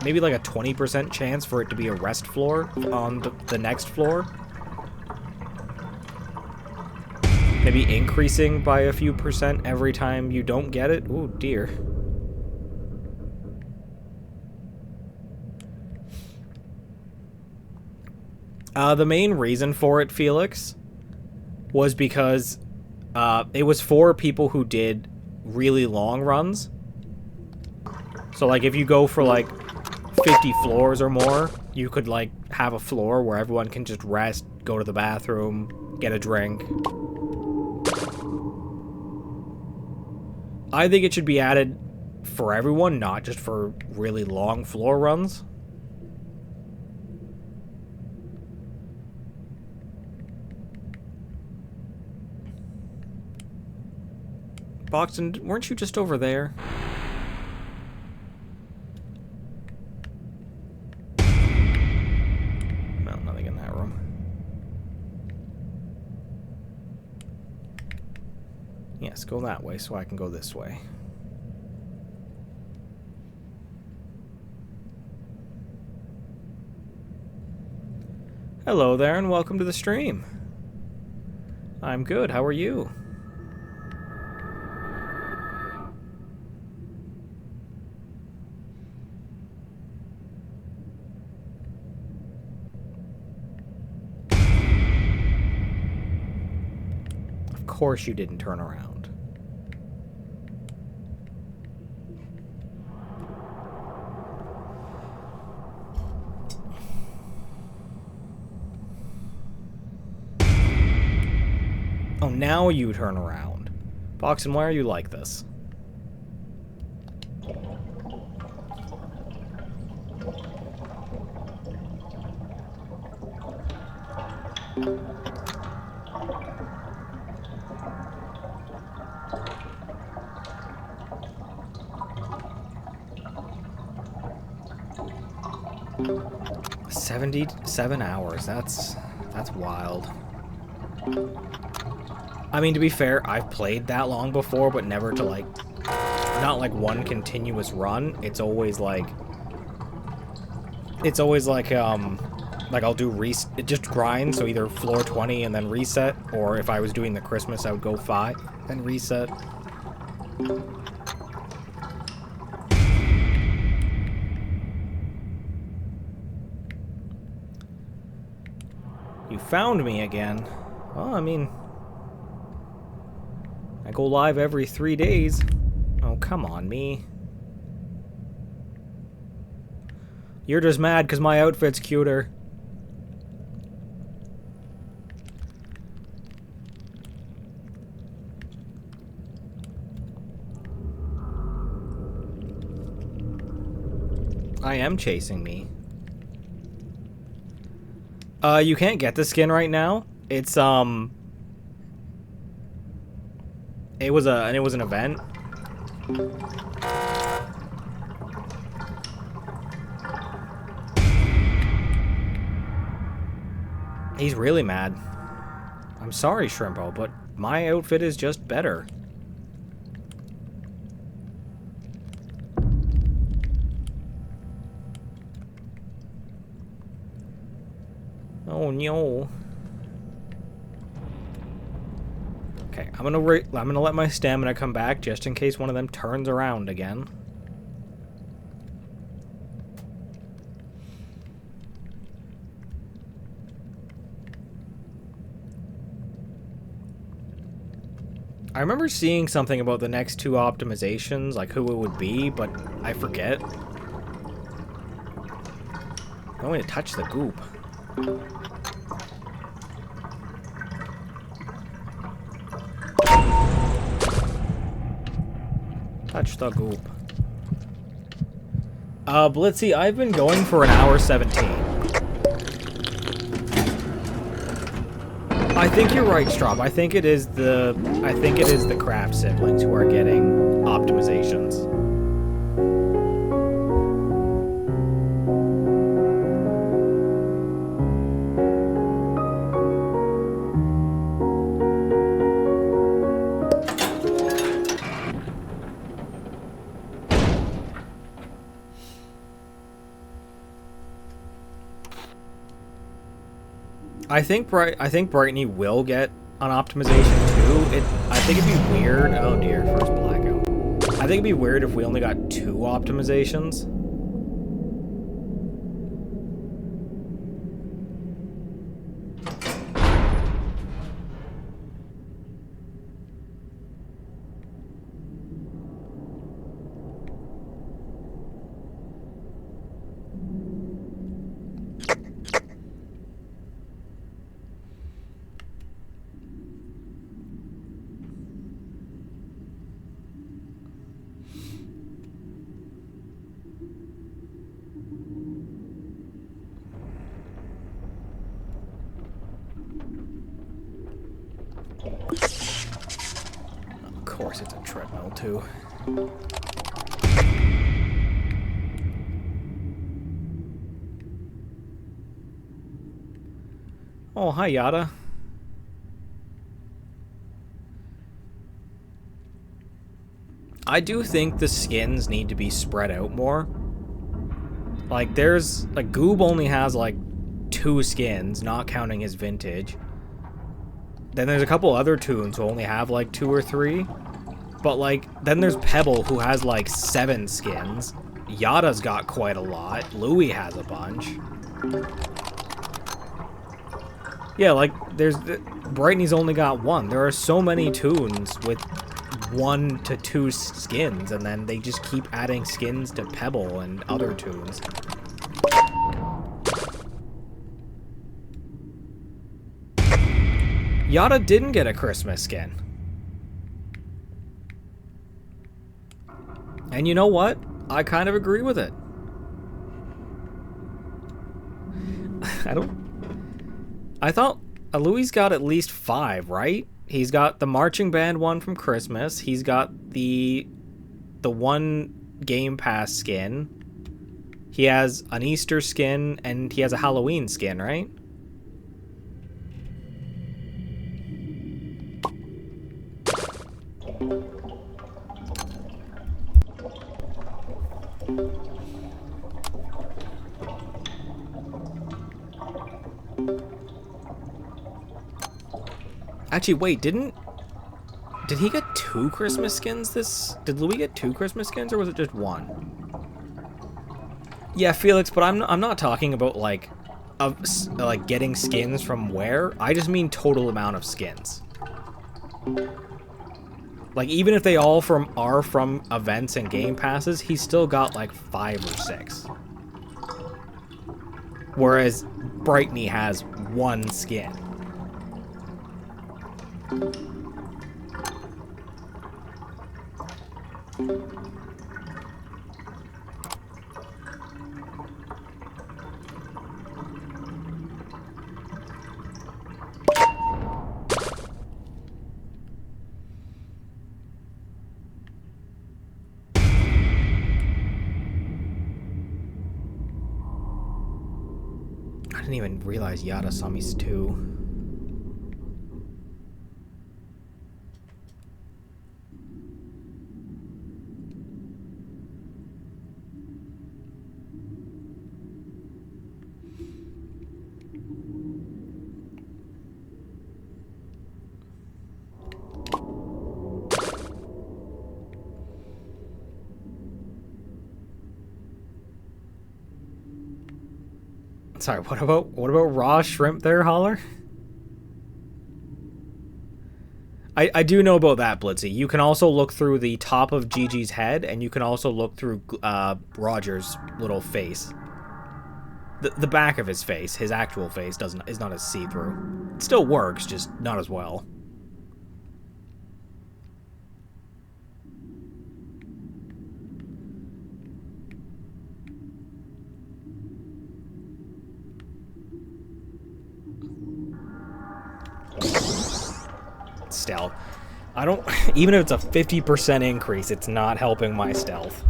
A: maybe, like, a 20% chance for it to be a rest floor on the next floor. Maybe increasing by a few percent every time you don't get it. Ooh, dear. The main reason for it, Felix, was because it was for people who did really long runs. So, like, if you go for, like, 50 floors or more, you could, like, have a floor where everyone can just rest, go to the bathroom, get a drink. I think it should be added for everyone, not just for really long floor runs. Boxton, weren't you just over there? Well, nothing in that room. Yes, go that way so I can go this way. Hello there and welcome to the stream. I'm good, how are you? Of course you didn't turn around. Oh, now you turn around. Boxton, why are you like this? $77 hours. That's wild. I mean, to be fair, I've played that long before, but never to, like, not like one continuous run. It's always like I'll do just grind, so either floor 20 and then reset, or if I was doing the Christmas, I would go 5 and reset. You found me again. Well, I mean, I go live every 3 days. Oh, come on, me. You're just mad because my outfit's cuter. I am chasing me. You can't get the skin right now. It's, it was an event. He's really mad. I'm sorry, Shrimpo, but my outfit is just better. Oh no. Okay, I'm gonna let my stamina come back just in case one of them turns around again. I remember seeing something about the next 2 optimizations, like who it would be, but I forget. I don't want to touch the goop. Touch the goop. Blitzy, I've been going for an hour 17. I think you're right, Straub. I think it is the Craft siblings who are getting optimizations. I think Brightney will get an optimization too. I think it'd be weird. Oh dear, first blackout. I think it'd be weird if we only got 2 optimizations. Of course it's a treadmill too. Oh, hi Yada. I do think the skins need to be spread out more. Like Goob only has like 2 skins, not counting his vintage. Then there's a couple other toons who only have like 2 or 3. But like, then there's Pebble who has like 7 skins. Yada's got quite a lot. Louie has a bunch. Yeah, like, Brightney's only got 1. There are so many toons with 1 to 2 skins, and then they just keep adding skins to Pebble and other toons. Yada didn't get a Christmas skin. And you know what? I kind of agree with it. I thought Louis got at least 5, right? He's got the marching band one from Christmas. He's got the one Game Pass skin. He has an Easter skin, and he has a Halloween skin, right? Actually, wait, did he get 2 Christmas skins did Louis get 2 Christmas skins, or was it just 1? Yeah, Felix, but I'm not talking about like getting skins from where. I just mean total amount of skins. Like, even if they all are from events and game passes, he's still got like 5 or 6. Whereas Brightney has 1 skin. didn't even realize Yada saw me too. Sorry, what about raw shrimp there, Holler? I do know about that, Blitzy. You can also look through the top of Gigi's head, and you can also look through Roger's little face. The back of his face, his actual face, is not as see-through. It still works, just not as well. Stealth. I don't... Even if it's a 50% increase, it's not helping my stealth.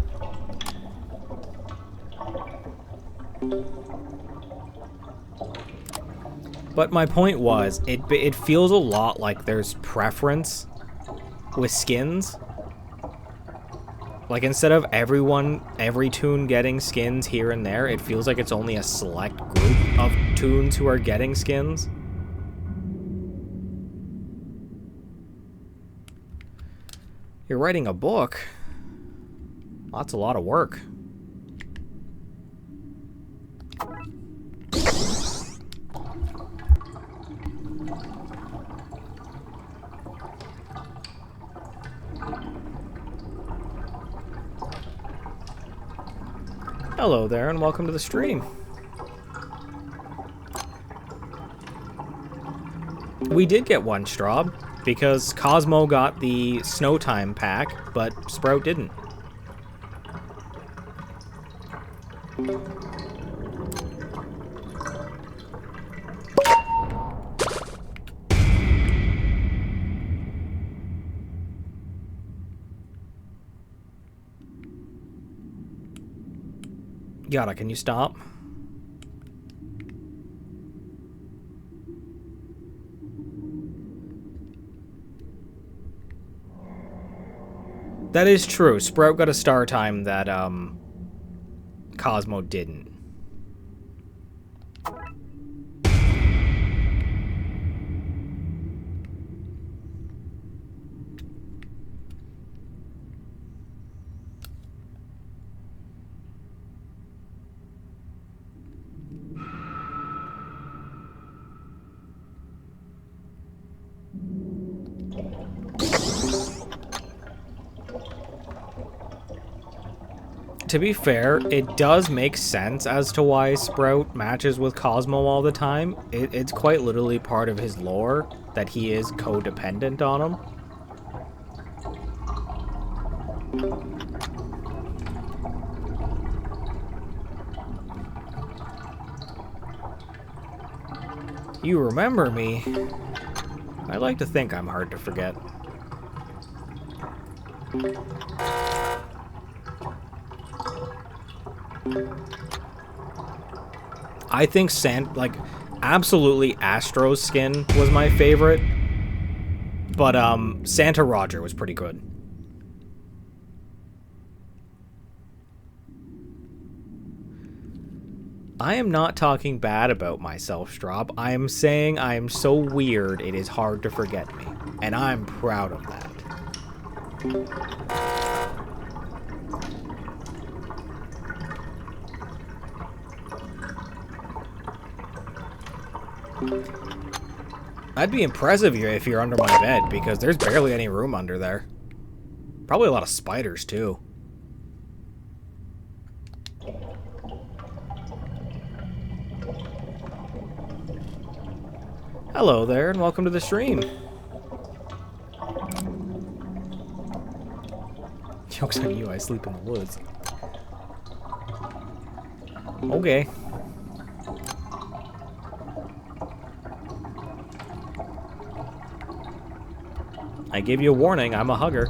A: But my point was, it feels a lot like there's preference with skins. Like, instead of every toon getting skins here and there, it feels like it's only a select group of toons who are getting skins. You're writing a book? That's a lot of work. Hello there, and welcome to the stream. We did get one Straub, because Cosmo got the Snow Time pack, but Sprout didn't. Yada, can you stop? That is true. Sprout got a star time that Cosmo didn't. To be fair, it does make sense as to why Sprout matches with Cosmo all the time. It's quite literally part of his lore that he is codependent on him. You remember me? I like to think I'm hard to forget. I think absolutely Astro's skin was my favorite, but Santa Roger was pretty good. I am not talking bad about myself, Straub. I am saying I am so weird it is hard to forget me, and I'm proud of that. I'd be impressive if you're under my bed, because there's barely any room under there. Probably a lot of spiders, too. Hello there, and welcome to the stream. Joke's on you, I sleep in the woods. Okay. I gave you a warning, I'm a hugger.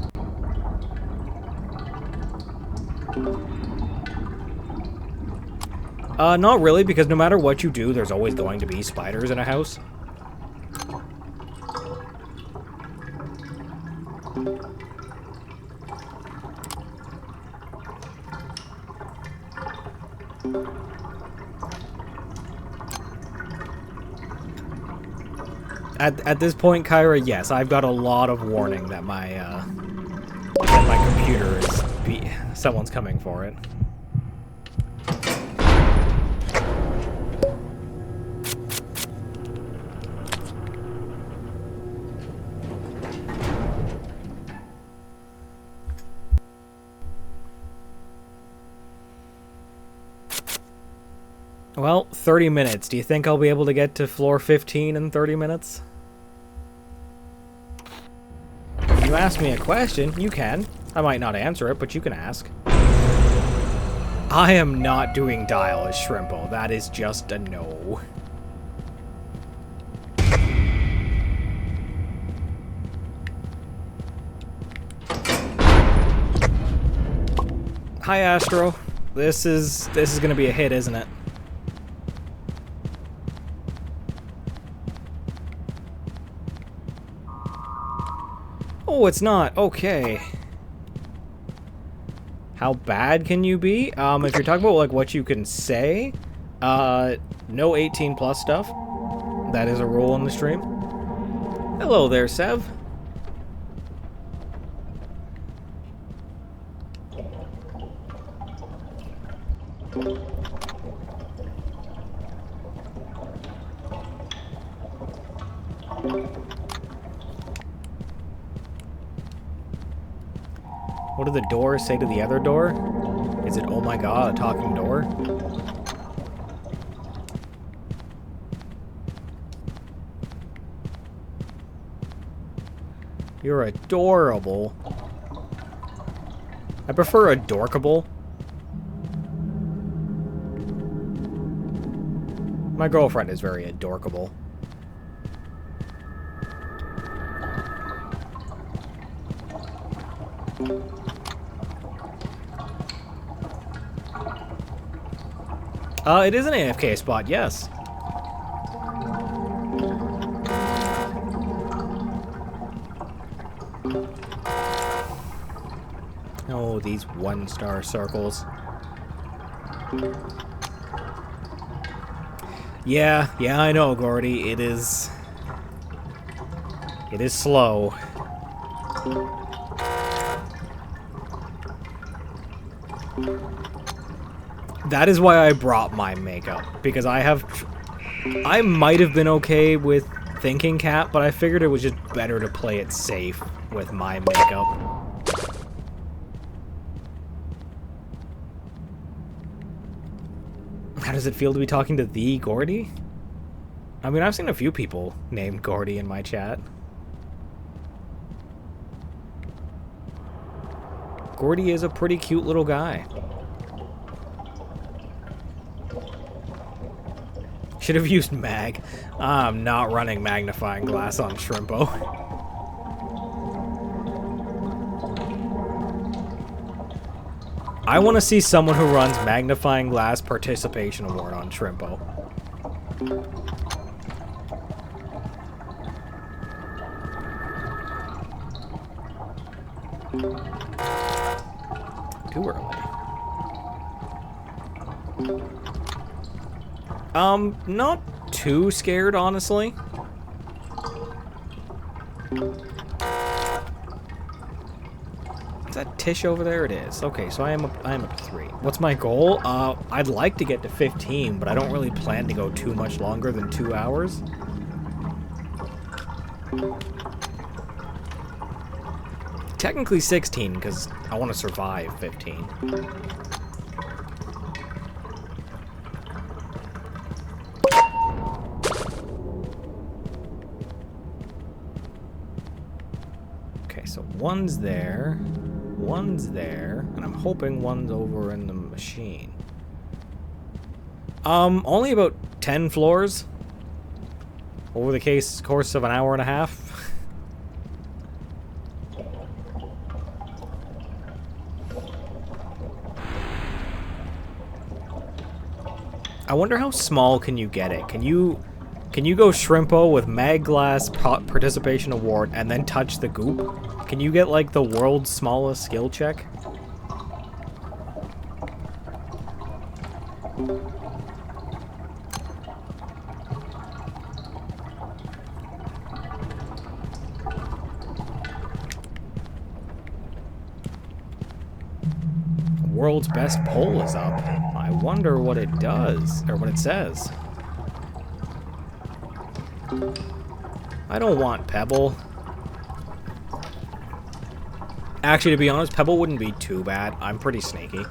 A: Not really, because no matter what you do, there's always going to be spiders in a house. At this point, Kyra, yes, I've got a lot of warning that my computer is someone's coming for it. Well, 30 minutes. Do you think I'll be able to get to floor 15 in 30 minutes? If you ask me a question, you can. I might not answer it, but you can ask. I am not doing dial as Shrimpo. That is just a no. Hi, Astro. This is gonna be a hit, isn't it? Oh, it's not. Okay. How bad can you be? If you're talking about like what you can say, no 18 plus stuff. That is a rule in the stream. Hello there, Sev. What do the doors say to the other door? Is it, oh my god, a talking door? You're adorable. I prefer adorkable. My girlfriend is very adorkable. It is an AFK spot, yes. Oh, these one-star circles. Yeah, I know, Gordy. It is slow. That is why I brought my makeup, because I might have been okay with thinking cap, but I figured it was just better to play it safe with my makeup. How does it feel to be talking to the Gordy? I mean, I've seen a few people named Gordy in my chat. Gordy is a pretty cute little guy. Should have used mag. I'm not running magnifying glass on Shrimpo. I want to see someone who runs magnifying glass participation award on Shrimpo. Too early. Not too scared, honestly. Is that Tish over there? It is. Okay, so I am up to 3. What's my goal? I'd like to get to 15, but I don't really plan to go too much longer than 2 hours. Technically 16, because I want to survive 15. Okay, so one's there, and I'm hoping one's over in the machine. Only about 10 floors over the course of an hour and a half. I wonder how small can you get it? Can you go Shrimpo with Mag Glass Participation Award and then touch the goop? Can you get, like, the world's smallest skill check? World's best pole is up. I wonder what it does, or what it says. I don't want Pebble. Actually, to be honest, Pebble wouldn't be too bad. I'm pretty snaky.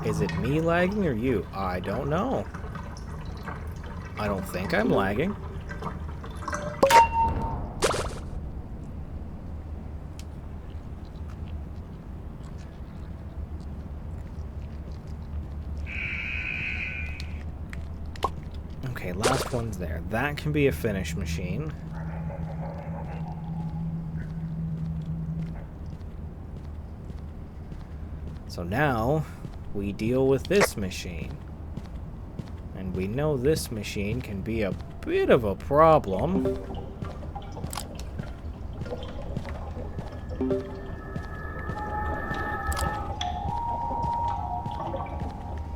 A: Is it me lagging or you? I don't know. I don't think I'm lagging. Okay, last one's there. That can be a finish machine. So now, we deal with this machine. And we know this machine can be a bit of a problem.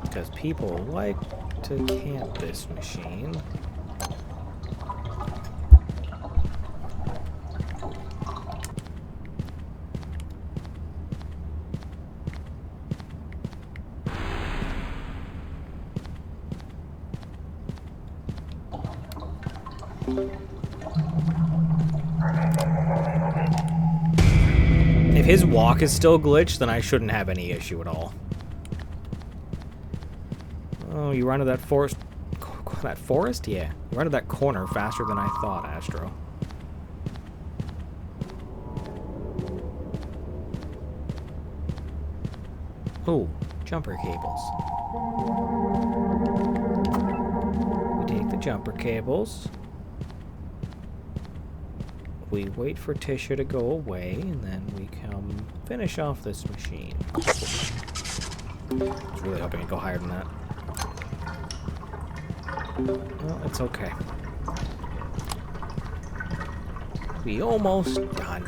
A: Because people like to camp this machine. If his walk is still glitched, then I shouldn't have any issue at all. Oh, you run to that forest? That forest? Yeah. You run to that corner faster than I thought, Astro. Oh, jumper cables. We take the jumper cables. We wait for Tisha to go away, and then we come finish off this machine. I was really hoping it'd go higher than that. Well, it's okay. We almost done.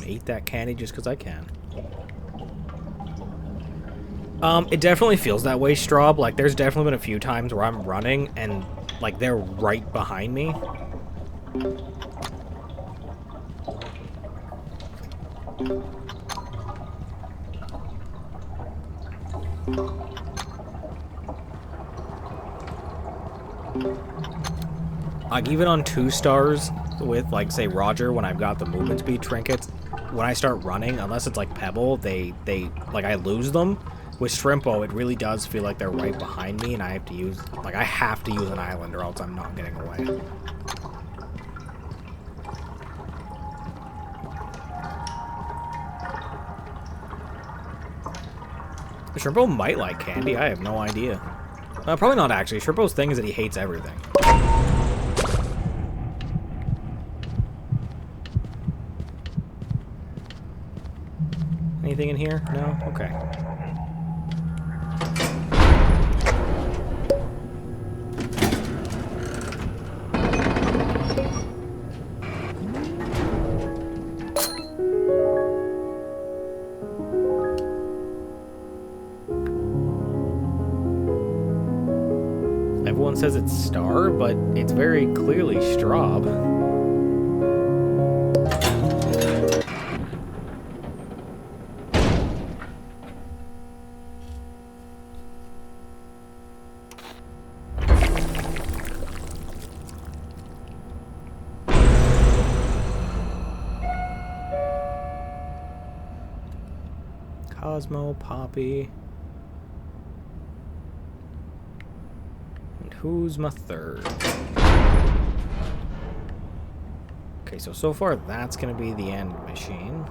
A: Eat that candy just because I can. It definitely feels that way, Straub. Like, there's definitely been a few times where I'm running and, like, they're right behind me. Like, even on 2 stars with, like, say, Roger, when I've got the movement speed trinkets, when I start running, unless it's like Pebble, they like, I lose them. With Shrimpo, it really does feel like they're right behind me, and I have to use, like, I have to use an island or else I'm not getting away. Shrimpo might like candy, I have no idea. Probably not, actually. Shrimpo's thing is that he hates everything. Anything in here? No? Okay. Everyone says it's Star, but it's very clearly Straub. Cosmo, Poppy. And who's my third? Okay, so far that's going to be the end machine.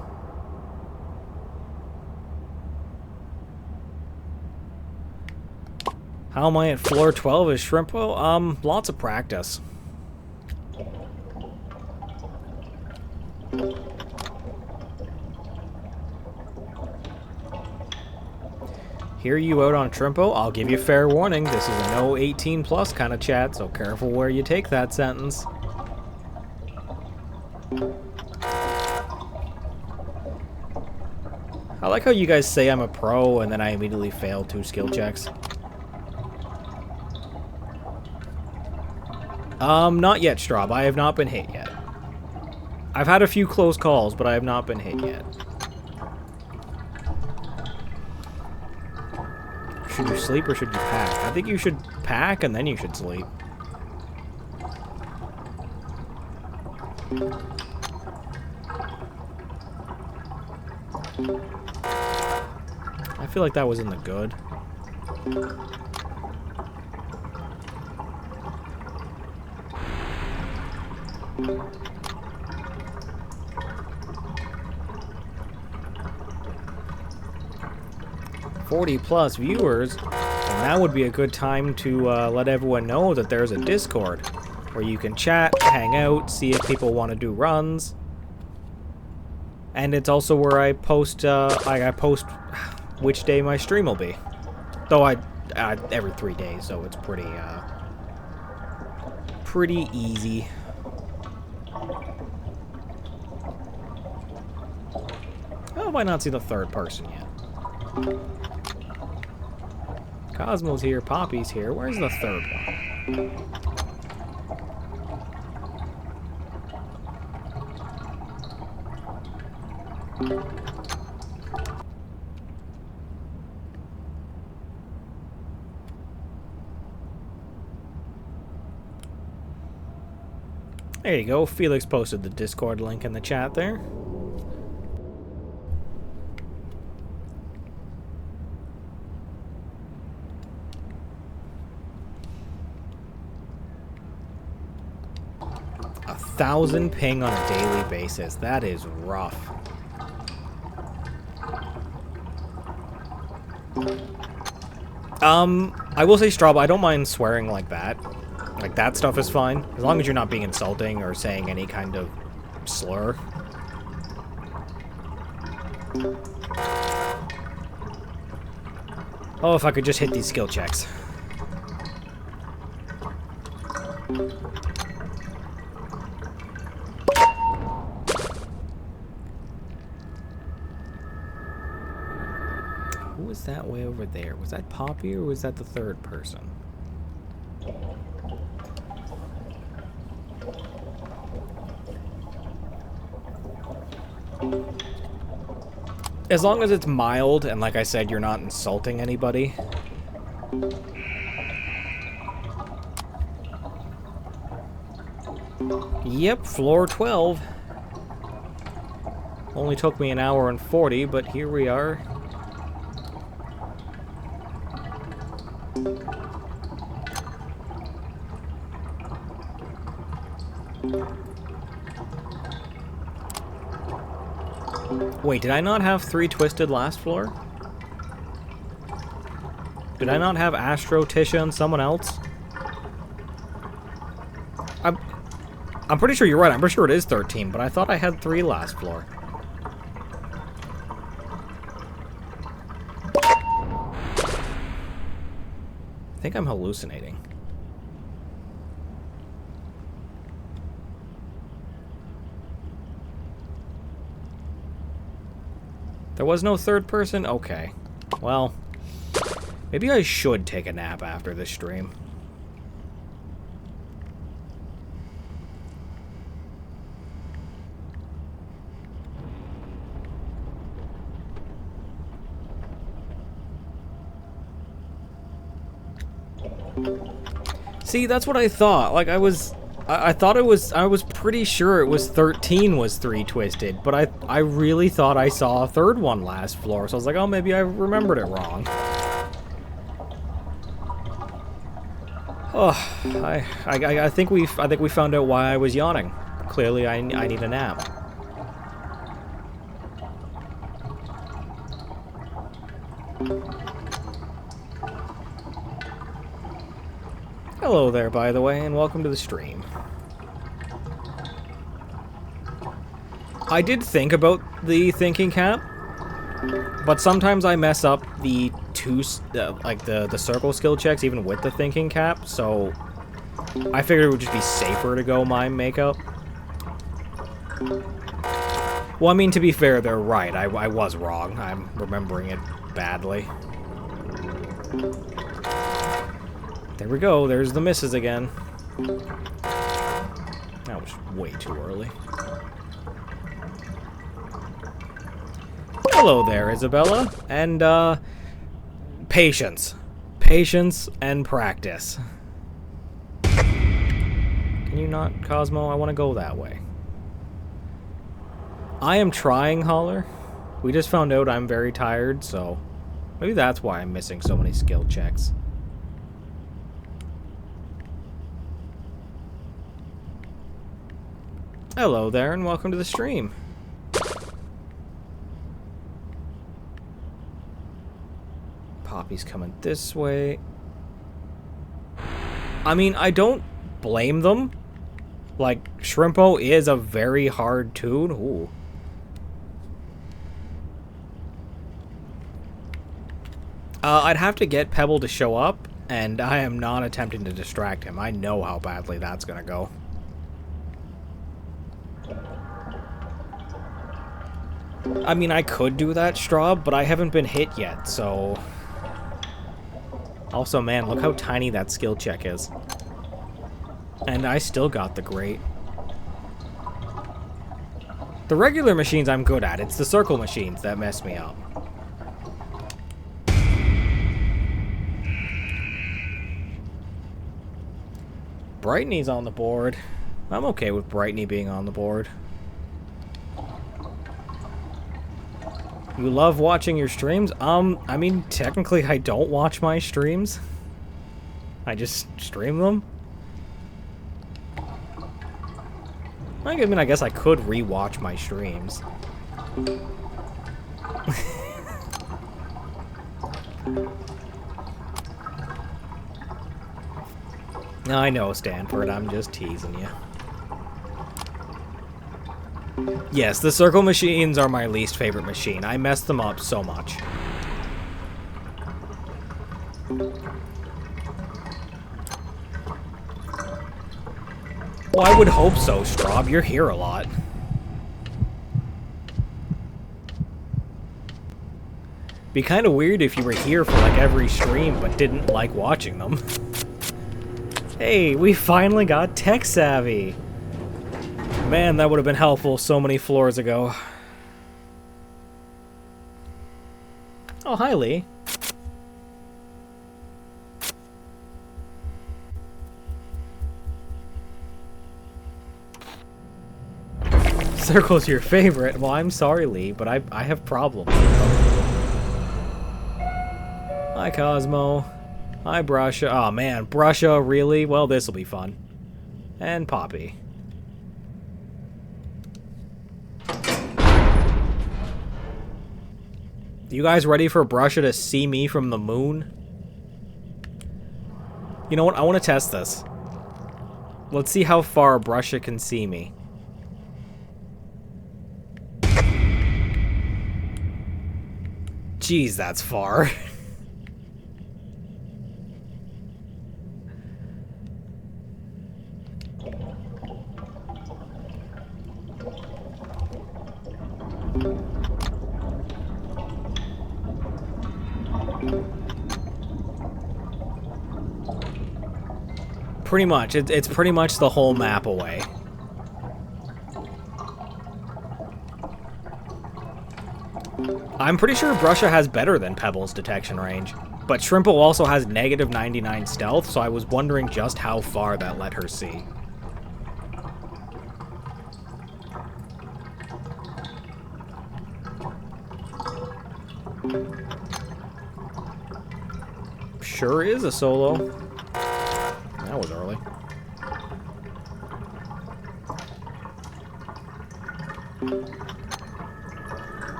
A: How am I at floor 12 as Shrimpo? Lots of practice. Hear you out on Shrimpo? I'll give you fair warning. This is a no 18 plus kind of chat, so careful where you take that sentence. I like how you guys say I'm a pro and then I immediately fail 2 skill checks. Not yet, Straub. I have not been hit yet. I've had a few close calls, but I have not been hit yet. Should you sleep or should you pack? I think you should pack and then you should sleep. I feel like that was in the good. +40 viewers, and that would be a good time to let everyone know that there's a Discord where you can chat, hang out, see if people want to do runs. And it's also where I post I post which day my stream will be. Though I every 3 days, so it's pretty easy. How have I not seen the third person yet? Cosmo's here, Poppy's here. Where's the third one? There you go. Felix posted the Discord link in the chat there. A 1,000 ping on a daily basis. That is rough. I will say, Straub, I don't mind swearing like that. Like, that stuff is fine. As long as you're not being insulting or saying any kind of slur. Oh, if I could just hit these skill checks. Who was that way over there? Was that Poppy or was that the third person? As long as it's mild, and like I said, you're not insulting anybody. Yep, floor 12. Only took me 1 hour and 40, but here we are. Wait, did I not have 3 twisted last floor? Did I not have Astro, Tisha, and someone else? I'm pretty sure you're right. I'm pretty sure it is 13, but I thought I had 3 last floor. I think I'm hallucinating. There was no third person? Okay. Well, maybe I should take a nap after this stream. See, that's what I thought. Like, I was pretty sure it was 13 was 3 twisted, but I really thought I saw a third one last floor, so I was like, oh, maybe I remembered it wrong. Oh, I think we found out why I was yawning. Clearly, I need a nap. Hello there, by the way, and welcome to the stream. I did think about the thinking cap, but sometimes I mess up the the circle skill checks even with the thinking cap, so I figured it would just be safer to go mime makeup. Well, I mean, to be fair, they're right. I was wrong. I'm remembering it badly. There we go. There's the misses again. That was way too early. Hello there, Isabella. And, patience. Patience and practice. Can you not, Cosmo? I want to go that way. I am trying, Holler. We just found out I'm very tired, so maybe that's why I'm missing so many skill checks. Hello there, and welcome to the stream. Poppy's coming this way. I mean, I don't blame them. Like, Shrimpo is a very hard tune. Ooh. I'd have to get Pebble to show up, and I am not attempting to distract him. I know how badly that's gonna go. I mean, I could do that, Straub, but I haven't been hit yet, so... Also, man, look how tiny that skill check is. And I still got the great. The regular machines I'm good at. It's the circle machines that mess me up. Brightney's on the board. I'm okay with Brightney being on the board. You love watching your streams? I mean, technically I don't watch my streams. I just stream them. I mean, I guess I could re-watch my streams. No, I know, Stanford. I'm just teasing you. Yes, the circle machines are my least favorite machine. I mess them up so much. Well, I would hope so, Straub. You're here a lot. Be kind of weird if you were here for like every stream but didn't like watching them. Hey, we finally got tech savvy. Man, that would have been helpful so many floors ago. Oh, hi, Lee. Circle's your favorite. Well, I'm sorry, Lee, but I have problems. Hi, Cosmo. Hi, Brusha. Oh, man, Brusha, really? Well, this'll be fun. And Poppy. You guys ready for Brusha to see me from the moon? You know what? I want to test this. Let's see how far Brusha can see me. Jeez, that's far. Pretty much. It's pretty much the whole map away. I'm pretty sure Brusha has better than Pebble's detection range, but Shrimpo also has negative 99 stealth, so I was wondering just how far that let her see. Sure is a solo. That was early.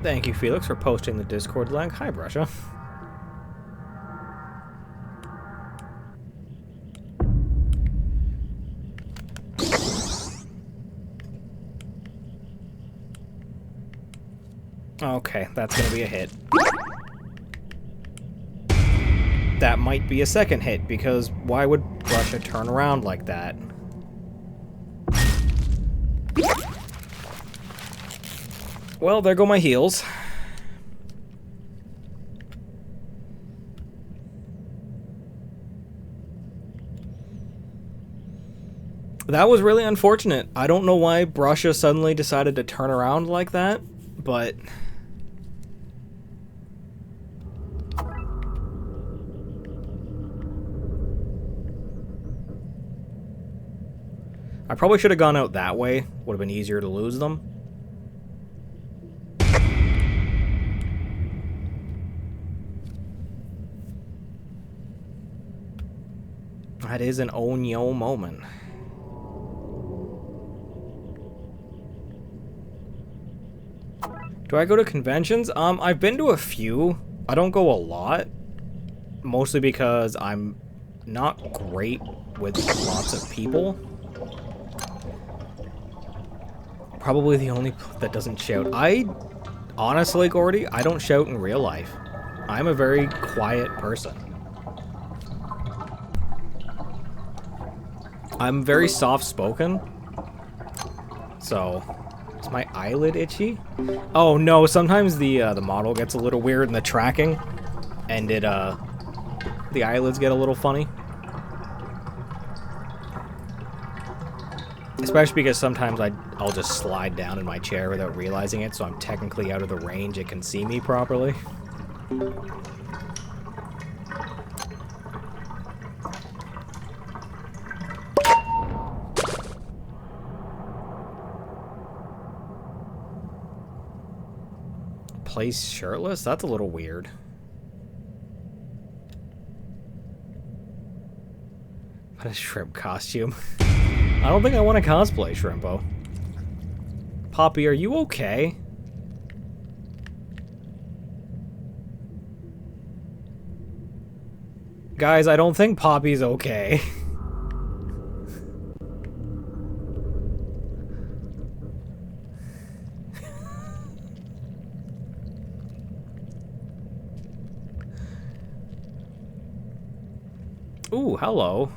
A: Thank you, Felix, for posting the Discord link. Hi, Brusha. Okay, that's gonna be a hit. That might be a second hit, because why would Brusha turn around like that? Well, there go my heals. That was really unfortunate. I don't know why Brusha suddenly decided to turn around like that, but... I probably should have gone out that way. Would have been easier to lose them. That is an Onyo moment. Do I go to conventions? I've been to a few. I don't go a lot. Mostly because I'm not great with lots of people. Probably the only that doesn't shout. Honestly, Gordy, I don't shout in real life. I'm a very quiet person. I'm very soft-spoken. So, is my eyelid itchy? Oh no, sometimes the model gets a little weird in the tracking, and the eyelids get a little funny. Especially because sometimes I'll just slide down in my chair without realizing it, so I'm technically out of the range it can see me properly. Place shirtless? That's a little weird. What a shrimp costume. I don't think I want to cosplay Shrimpo. Poppy, are you okay? Guys, I don't think Poppy's okay. Ooh, hello.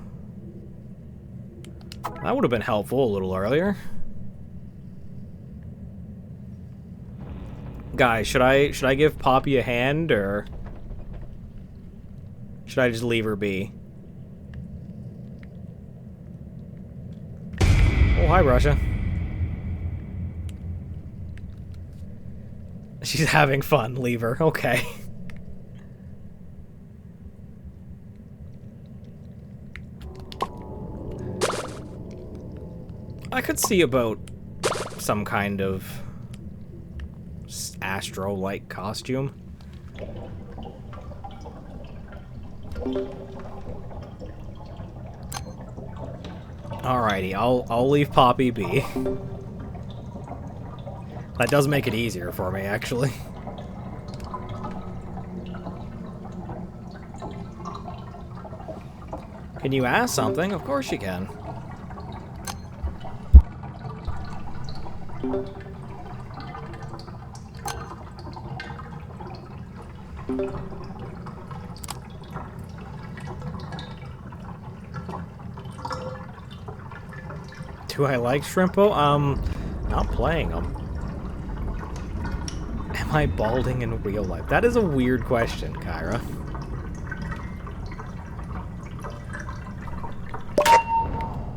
A: That would have been helpful a little earlier. Guys, should I give Poppy a hand, or should I just leave her be? Oh, hi, Russia. She's having fun. Leave her. Okay. I could see about some kind of Astro-like costume. Alrighty, I'll leave Poppy be. That does make it easier for me, actually. Can you ask something? Of course you can. Do I like Shrimpo? Not playing them. Am I balding in real life? That is a weird question, Kyra.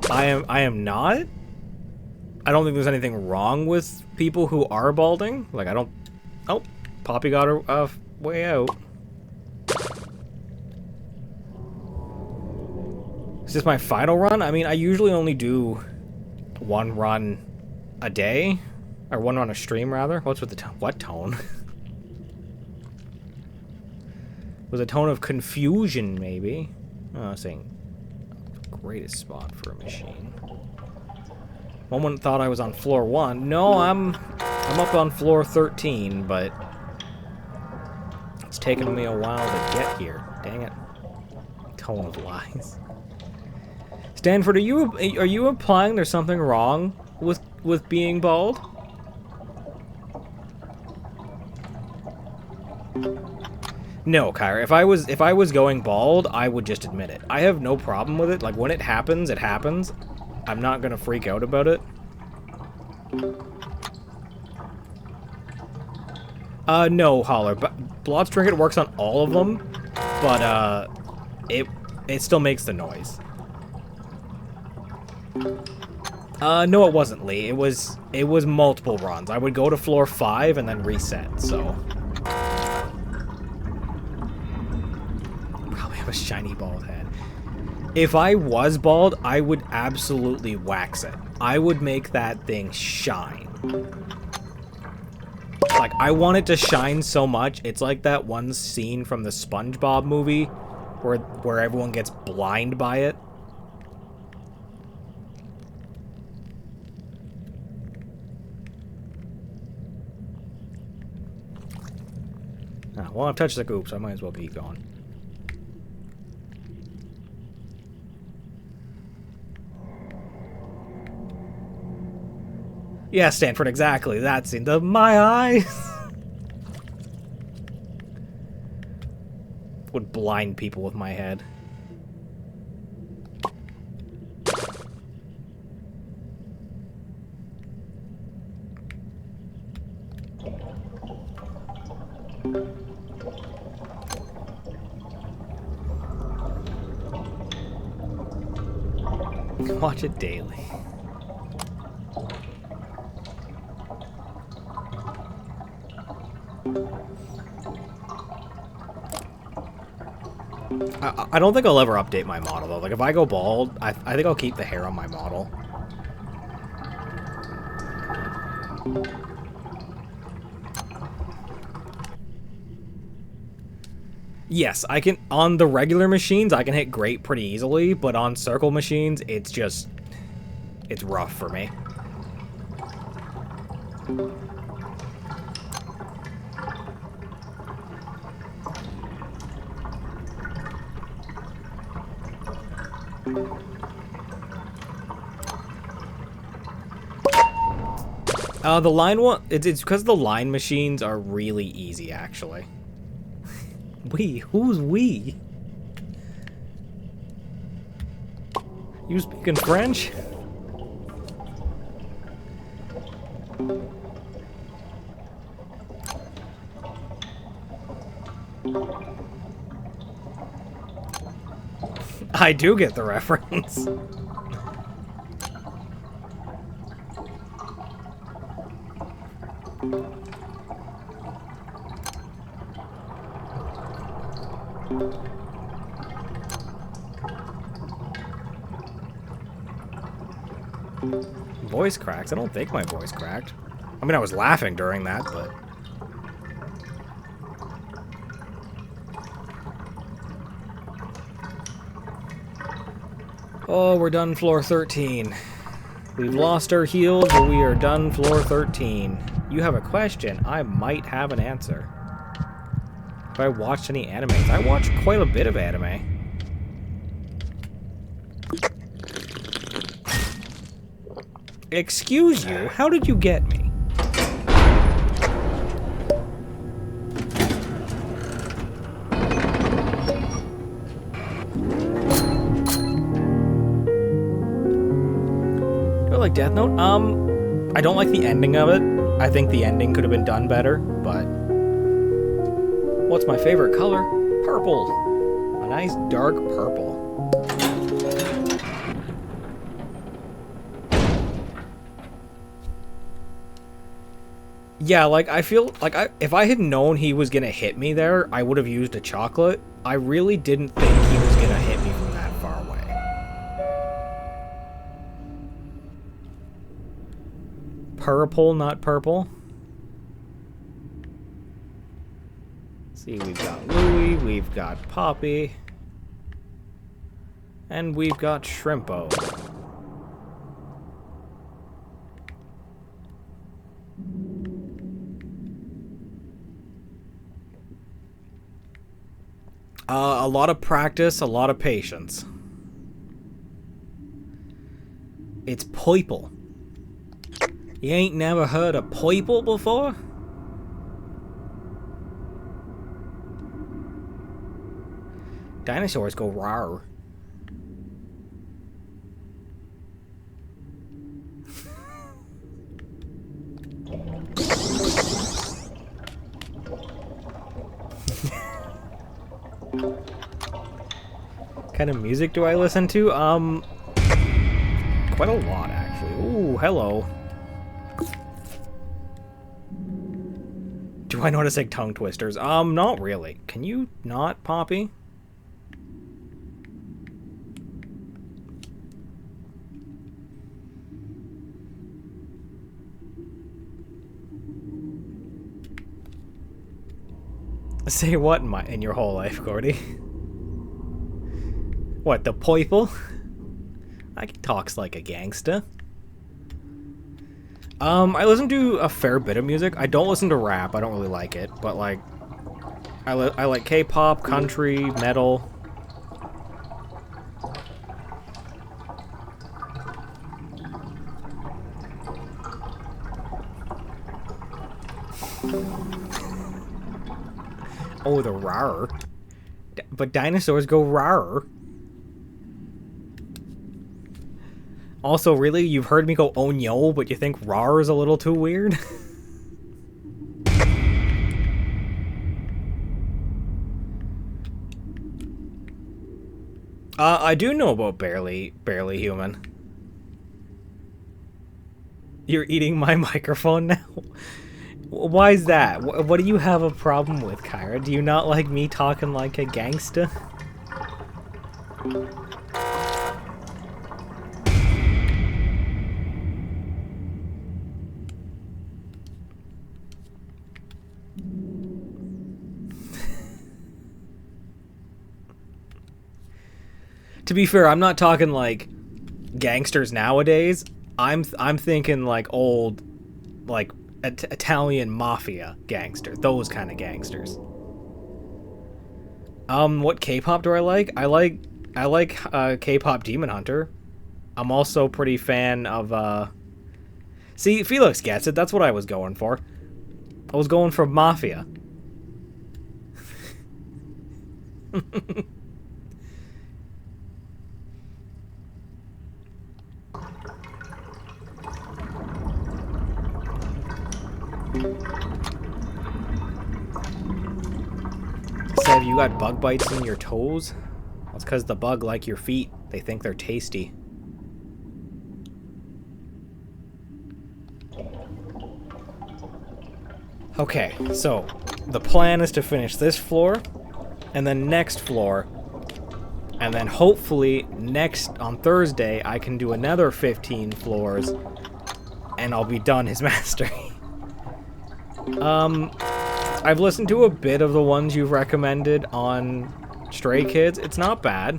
A: I am not. I don't think there's anything wrong with people who are balding. Like, I don't... Oh, Poppy got her way out. Is this my final run? I mean, I usually only do one run a day. Or one run a stream, rather. What's with the tone? What tone? Was a tone of confusion, maybe. Oh, I was saying, greatest spot for a machine. One thought I was on floor 1. No, I'm up on floor 13, but it's taken me a while to get here. Dang it. Tone of lies. Stanford, are you implying there's something wrong with being bald? No, Kyra. If I was going bald, I would just admit it. I have no problem with it. Like, when it happens, it happens. I'm not gonna freak out about it. No, Holler. Blood's Trinket works on all of them, but, it still makes the noise. No, it wasn't, Lee. It was multiple runs. I would go to floor 5 and then reset, so... a shiny bald head. If I was bald, I would absolutely wax it. I would make that thing shine. Like, I want it to shine so much. It's like that one scene from the SpongeBob movie where everyone gets blind by it. Well, I've touched the goop, so I might as well keep going. Yeah, Stanford, exactly. That scene. My eyes would blind people with my head. Watch it daily. I don't think I'll ever update my model, though. Like, if I go bald, I think I'll keep the hair on my model. Yes, I can... On the regular machines, I can hit great pretty easily, but on circle machines, it's just... It's rough for me. The line one, it's because the line machines are really easy, actually. Who's we? You speaking French? I do get the reference. Voice cracks? I don't think my voice cracked. I mean, I was laughing during that, but... Oh, we're done floor 13. We've lost our heals, but we are done floor 13. You have a question, I might have an answer. Have I watched any animes? I watched quite a bit of anime. Excuse you? How did you get me? Do I like Death Note? I don't like the ending of it. I think the ending could have been done better, but... What's my favorite color? Purple. A nice dark purple. Yeah, like, I feel like if I had known he was gonna hit me there, I would have used a chocolate. I really didn't think he was gonna hit me from that far away. purple, not purple. See, we've got Louie, we've got Poppy, and we've got Shrimpo. A lot of practice, a lot of patience. It's Poiple. You ain't never heard of Poiple before? Dinosaurs go rawr. What kind of music do I listen to? Quite a lot, actually. Ooh, hello. Do I know how to say tongue twisters? Not really. Can you not, Poppy? Say what in your whole life, Gordy? What, the Poiple? I talks like a gangsta. I listen to a fair bit of music. I don't listen to rap. I don't really like it. But, like, I like K-pop, country, metal. Oh, the rawr. But dinosaurs go rawr. Also, really, you've heard me go oh no, but you think rawr is a little too weird? I do know about Barely Human. You're eating my microphone now? Why is that? What do you have a problem with, Kyra? Do you not like me talking like a gangsta? To be fair, I'm not talking like gangsters nowadays. I'm thinking like old, like Italian mafia gangster, those kind of gangsters. What K-pop do I like? I like K-pop Demon Hunter. I'm also pretty fan of see, Felix gets it. That's what I was going for. I was going for mafia. Said you got bug bites in your toes? That's because the bug like your feet. They think they're tasty. Okay, so the plan is to finish this floor, and then next floor, and then hopefully on Thursday I can do another 15 floors, and I'll be done his mastery. I've listened to a bit of the ones you've recommended on Stray Kids. It's not bad.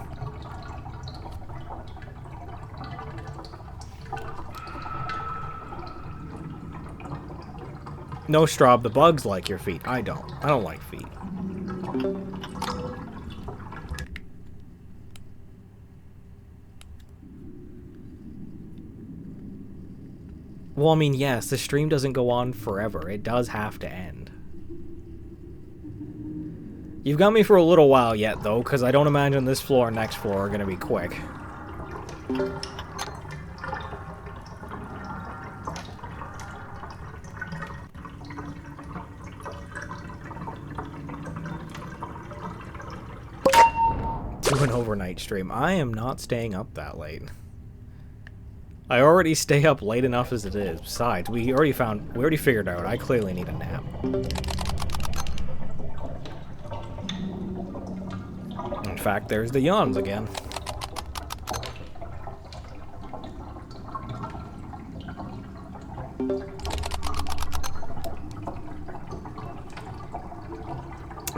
A: No, Straub, the bugs like your feet. I don't. I don't like feet. Well, I mean, yes, the stream doesn't go on forever. It does have to end. You've got me for a little while yet, though, because I don't imagine this floor and next floor are going to be quick. Do an overnight stream. I am not staying up that late. I already stay up late enough as it is. Besides, we already figured out I clearly need a nap. In fact, there's the yawns again.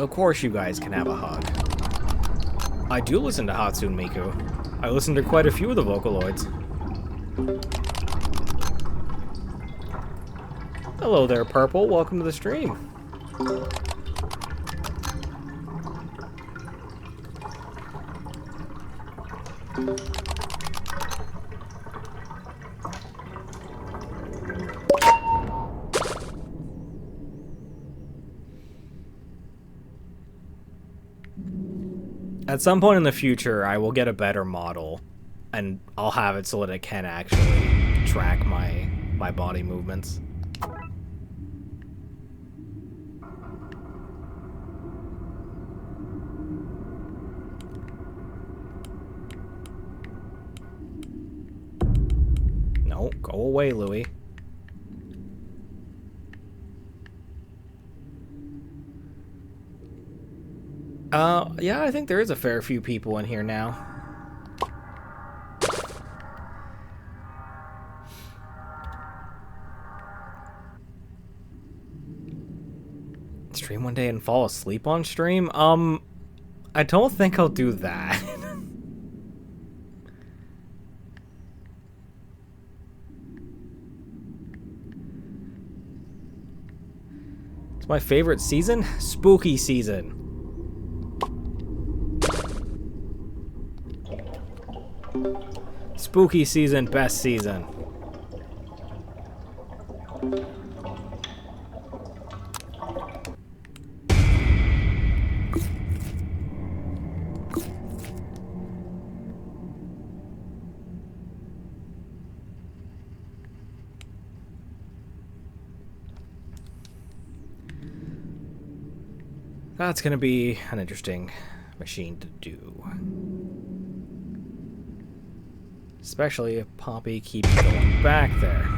A: Of course you guys can have a hug. I do listen to Hatsune Miku. I listen to quite a few of the Vocaloids. Hello there, Purple. Welcome to the stream. At some point in the future, I will get a better model, and I'll have it so that it can actually track my body movements. No, go away, Louie. Yeah, I think there is a fair few people in here now. Stream one day and fall asleep on stream? I don't think I'll do that. It's my favorite season? Spooky season. Spooky season, best season. That's gonna be an interesting machine to do. Especially if Poppy keeps going back there.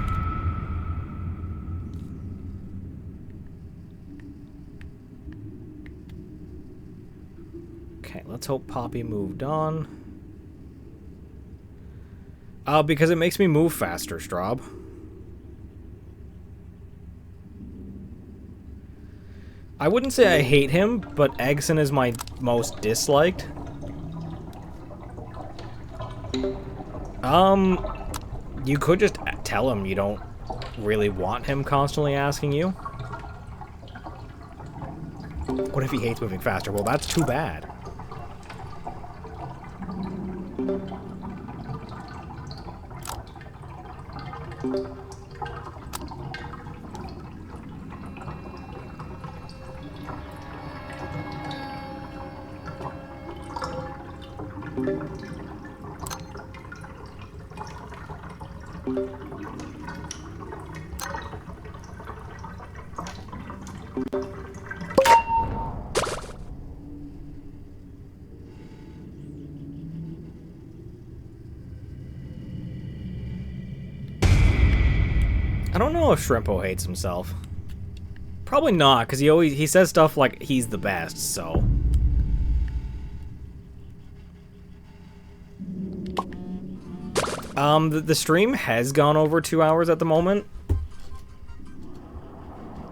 A: Okay, let's hope Poppy moved on. Because it makes me move faster, Straub. I wouldn't say I hate him, but Eggson is my most disliked. You could just tell him you don't really want him constantly asking you. What if he hates moving faster? Well, that's too bad. I don't know if Shrimpo hates himself. Probably not, because he says stuff like he's the best, so. The stream has gone over 2 hours at the moment.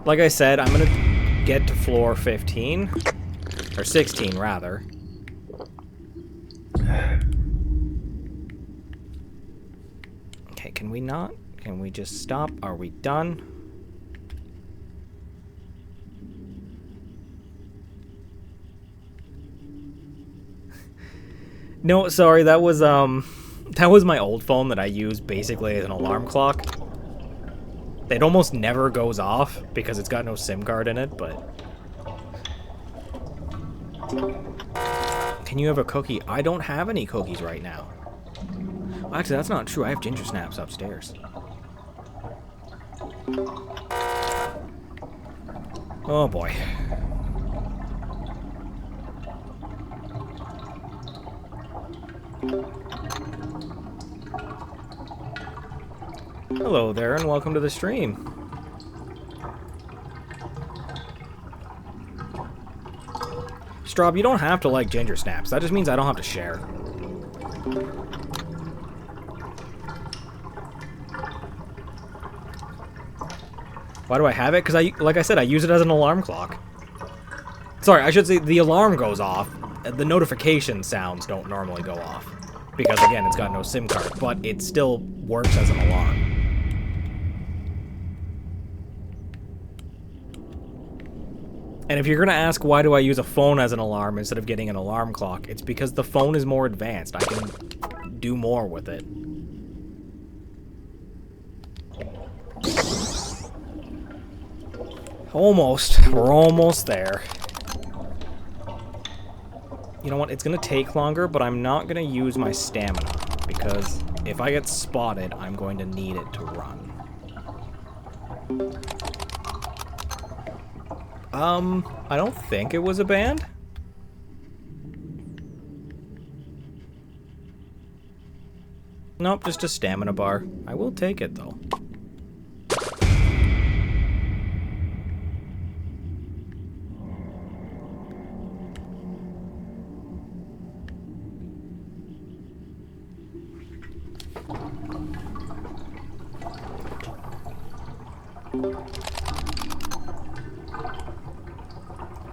A: Like I said, I'm gonna get to floor 15. Or 16, rather. Okay, can we not? Can we just stop? Are we done? No, sorry, that was my old phone that I use basically as an alarm clock. It almost never goes off because it's got no SIM card in it, but... Can you have a cookie? I don't have any cookies right now. Well, actually, that's not true. I have ginger snaps upstairs. Oh boy. Hello there, and welcome to the stream. Straub, you don't have to like ginger snaps. That just means I don't have to share. Why do I have it? Because like I said, I use it as an alarm clock. Sorry, I should say the alarm goes off. The notification sounds don't normally go off. Because, again, it's got no SIM card. But it still works as an alarm. And if you're going to ask why do I use a phone as an alarm instead of getting an alarm clock, it's because the phone is more advanced. I can do more with it. Almost. We're almost there. You know what? It's going to take longer, but I'm not going to use my stamina. Because if I get spotted, I'm going to need it to run. I don't think it was a band. Nope, just a stamina bar. I will take it, though.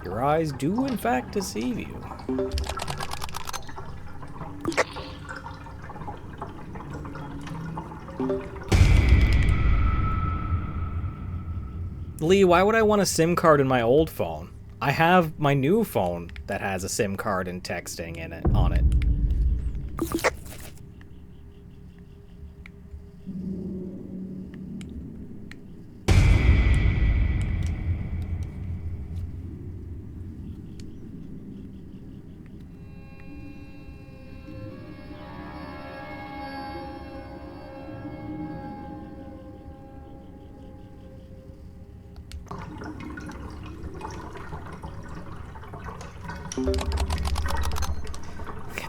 A: Your eyes do, in fact, deceive you. Lee, why would I want a SIM card in my old phone? I have my new phone that has a SIM card and texting in it on it.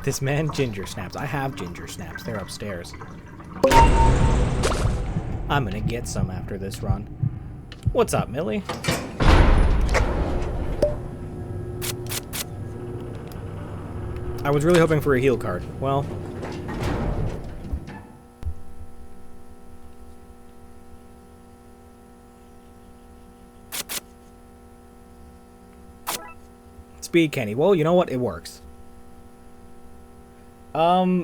A: This man ginger snaps. I have ginger snaps. They're upstairs. I'm gonna get some after this run. What's up, Millie? I was really hoping for a heal card. Well... Speed candy. Well, you know what? It works.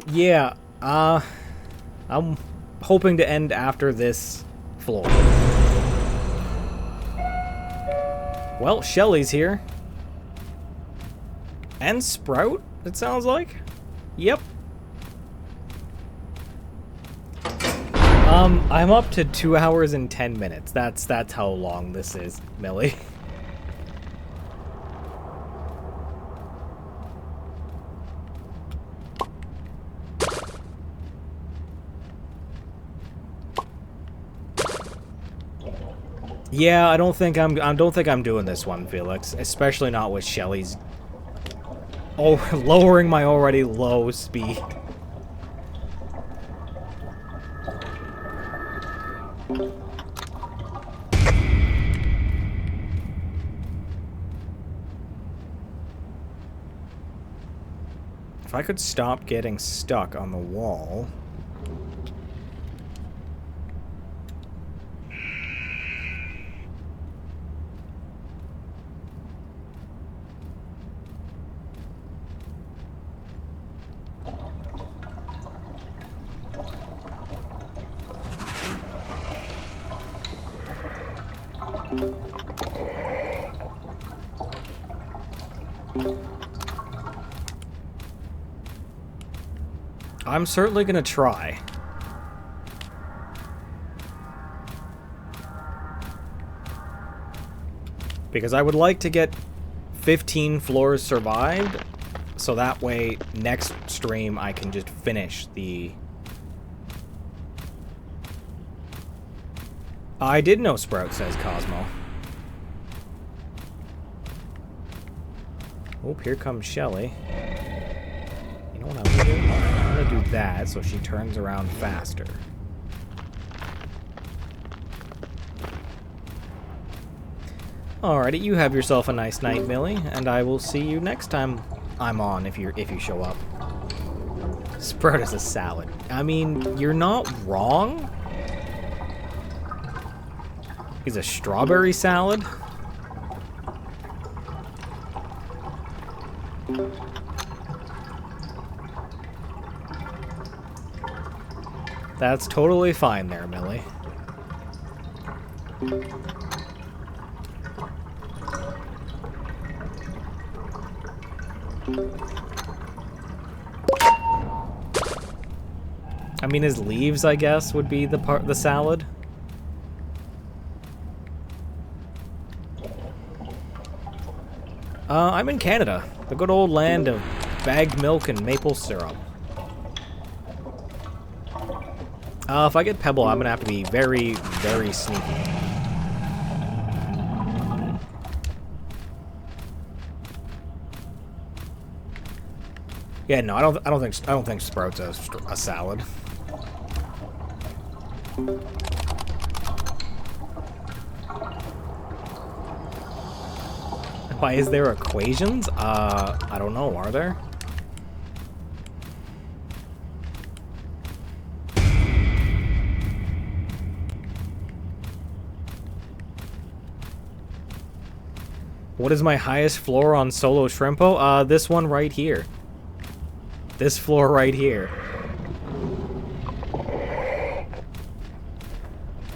A: Yeah. I'm hoping to end after this floor. Well, Shelly's here. And Sprout, it sounds like. Yep. I'm up to 2 hours and 10 minutes. That's how long this is, Millie. Yeah, I don't think I'm doing this one, Felix. Especially not with Shelly's lowering my already low speed. If I could stop getting stuck on the wall. I'm certainly gonna try. Because I would like to get 15 floors survived, so that way next stream I can just finish the... I did know Sprout, says Cosmo. Oh, here comes Shelly. You know what I'm gonna do? I'm gonna do that so she turns around faster. Alrighty, you have yourself a nice night, Millie, and I will see you next time I'm on if you show up. Sprout is a salad. I mean, you're not wrong. He's a strawberry salad. That's totally fine there, Millie. I mean, his leaves, I guess, would be the salad. I'm in Canada, the good old land of bagged milk and maple syrup. If I get Pebble, I'm gonna have to be very, very sneaky. Yeah, no, I don't think Sprout's a salad. Why, is there equations? I don't know, are there? What is my highest floor on solo Shrimpo? This one right here. This floor right here.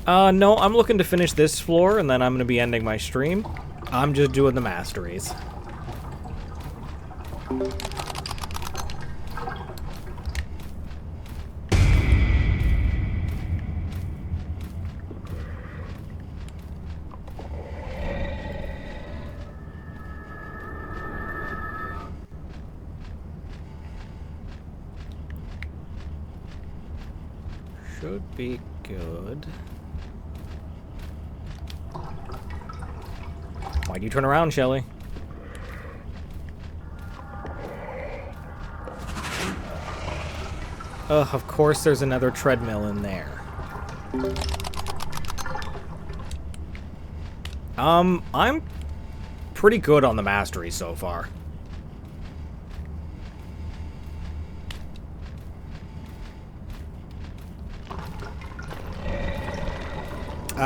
A: No, I'm looking to finish this floor, and then I'm gonna be ending my stream. I'm just doing the masteries. Should be good. Why'd you turn around, Shelly? Ugh, of course there's another treadmill in there. I'm pretty good on the mastery so far.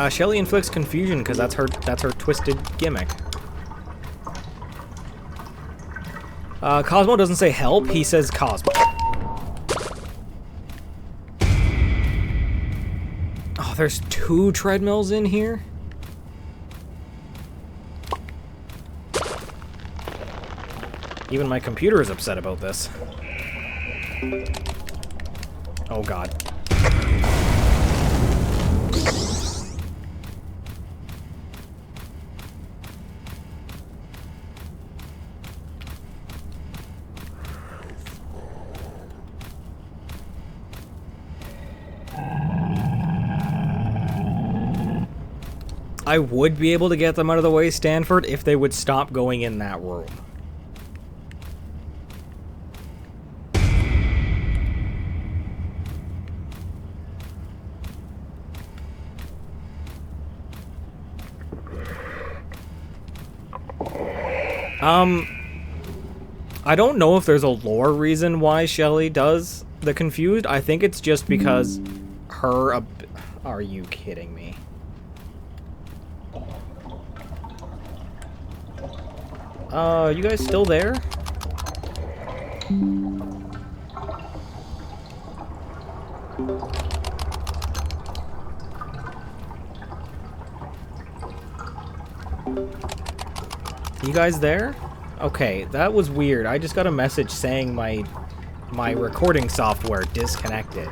A: Shelly inflicts confusion because that's her twisted gimmick. Cosmo doesn't say help, he says Cosmo. Oh, there's 2 treadmills in here? Even my computer is upset about this. Oh god. I would be able to get them out of the way, Stanford, if they would stop going in that room. I don't know if there's a lore reason why Shelly does the confused. I think it's just because her... Are you kidding me? You guys still there? You guys there? Okay, that was weird. I just got a message saying my recording software disconnected.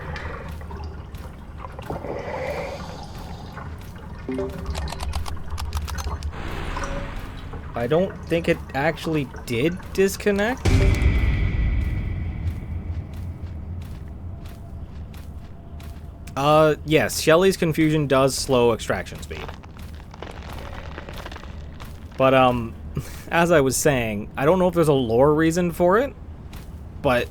A: I don't think it actually did disconnect. Yes, Shelly's confusion does slow extraction speed. But, as I was saying, I don't know if there's a lore reason for it, but,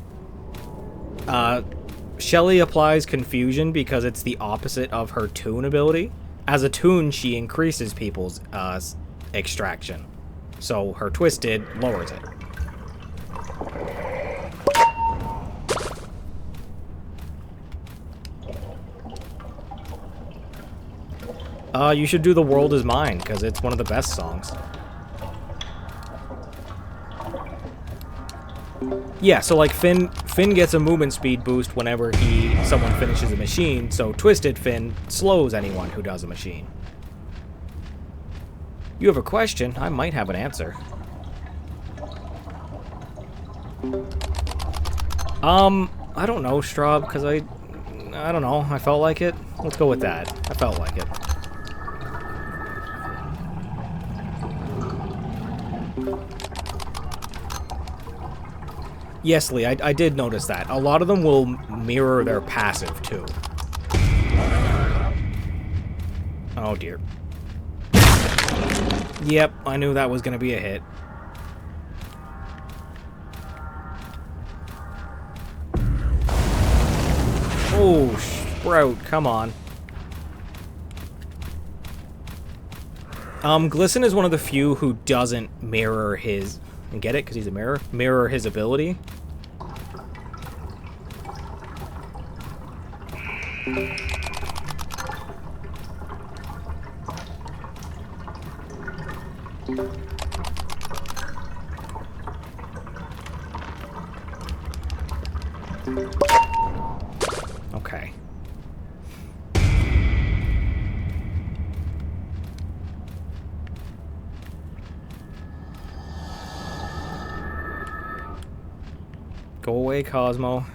A: Shelly applies confusion because it's the opposite of her tune ability. As a tune, she increases people's, extraction. So her twisted lowers it. You should do The World Is Mine, because it's one of the best songs. Yeah, so like Finn gets a movement speed boost whenever someone finishes a machine, so Twisted Finn slows anyone who does a machine. You have a question, I might have an answer. I don't know, Straub, because I don't know, I felt like it. Let's go with that. I felt like it. Yes, Lee, I did notice that. A lot of them will mirror their passive, too. Oh, dear. Yep, I knew that was going to be a hit. Oh, Sprout, come on. Glisten is one of the few who doesn't mirror his... And get it? Because he's a mirror? Mirror his ability. Okay. Go away, Cosmo.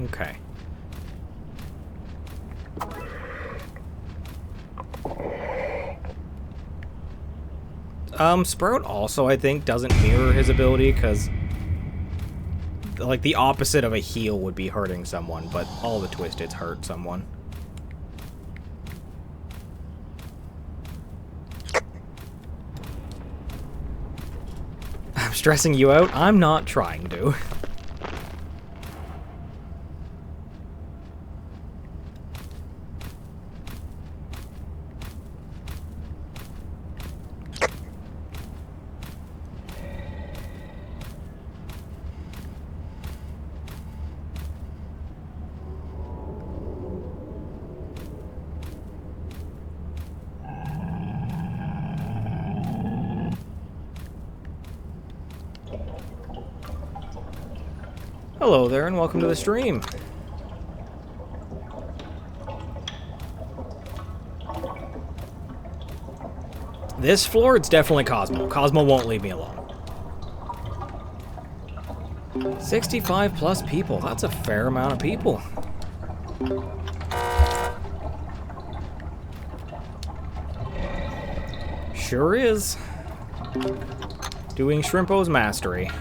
A: Okay. Sprout also, I think, doesn't mirror his ability, because, like, the opposite of a heal would be hurting someone, but all the Twisteds hurt someone. I'm stressing you out? I'm not trying to. Hello there, and welcome to the stream. This floor, it's definitely Cosmo. Cosmo won't leave me alone. 65 plus people. That's a fair amount of people. Sure is. Doing Shrimpo's mastery.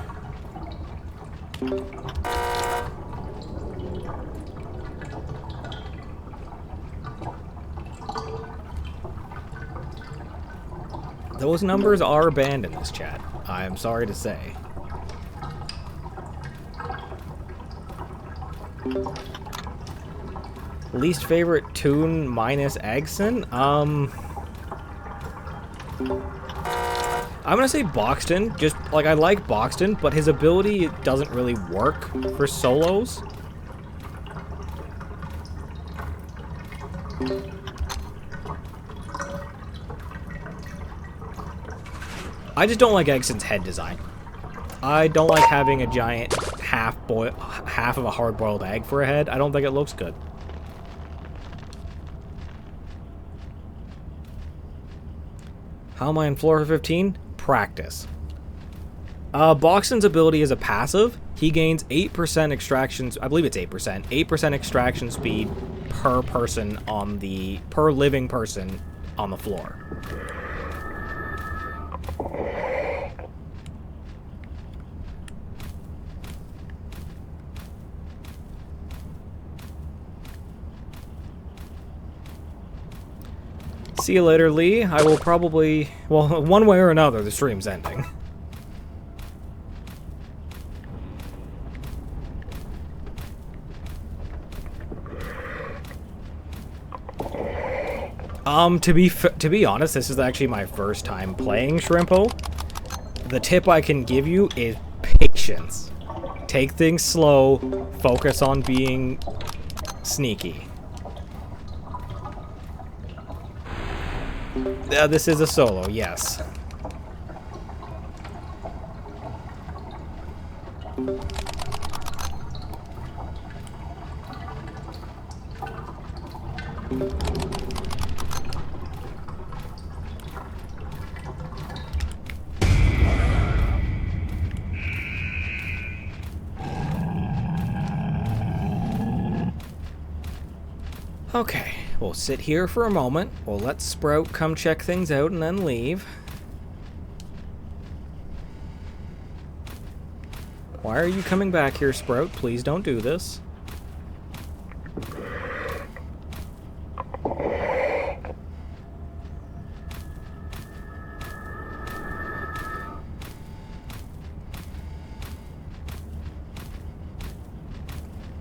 A: Those numbers are banned in this chat, I am sorry to say. Least favorite toon minus Eggson? I'm gonna say Boxton. Just, like, I like Boxton, but his ability doesn't really work for solos. I just don't like Eggson's head design. I don't like having a giant half of a hard-boiled egg for a head. I don't think it looks good. How am I in floor 15? Practice. Boxton's ability is a passive. He gains 8% extractions. I believe it's 8%. 8% extraction speed per person on the... per living person on the floor. See you later, Lee. I will probably... well, one way or another, the stream's ending. To be honest, this is actually my first time playing Shrimpo. the tip I can give you is patience. Take things slow, focus on being sneaky. This is a solo, yes. Okay, we'll sit here for a moment. We'll let Sprout come check things out and then leave. Why are you coming back here, Sprout? Please don't do this.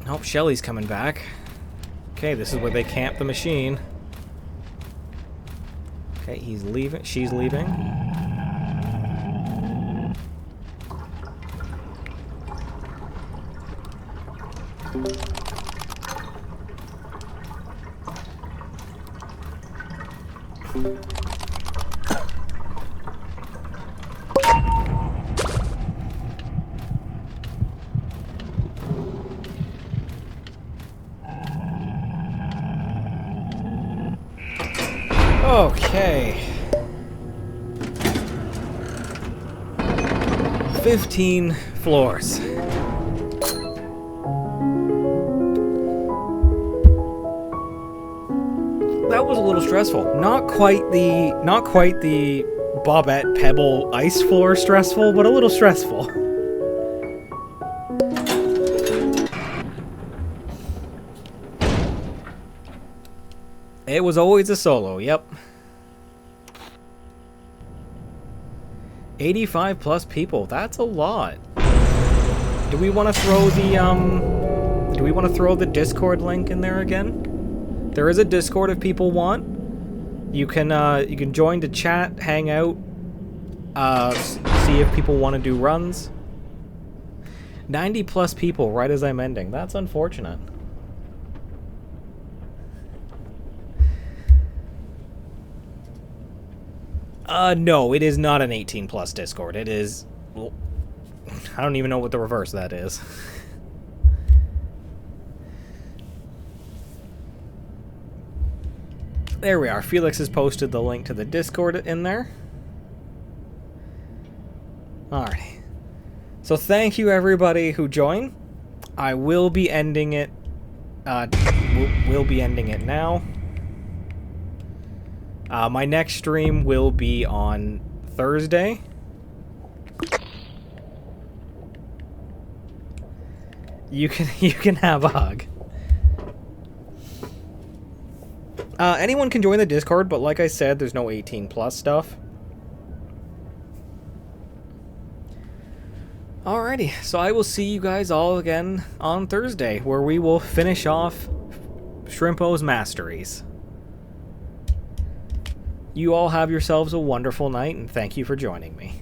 A: Oh, Shelly's coming back. Okay, this is where they camp the machine. Okay, he's leaving. She's leaving. Okay. 15 floors. That was a little stressful. Not quite the Bobette Pebble ice floor stressful, but a little stressful. It was always a solo, yep. 85 plus people, that's a lot. Do we want to throw the Discord link in there again? There is a Discord if people want. You can join to chat, hang out, see if people want to do runs. 90 plus people right as I'm ending. That's unfortunate. No, it is not an 18 plus Discord. It is... Well, I don't even know what the reverse of that is. There we are. Felix has posted the link to the Discord in there. Alright. So thank you everybody who joined. I will be ending it. We'll be ending it now. My next stream will be on Thursday. You can have a hug. Anyone can join the Discord, but like I said, there's no 18 plus stuff. Alrighty, so I will see you guys all again on Thursday, where we will finish off Shrimpo's Masteries. You all have yourselves a wonderful night, and thank you for joining me.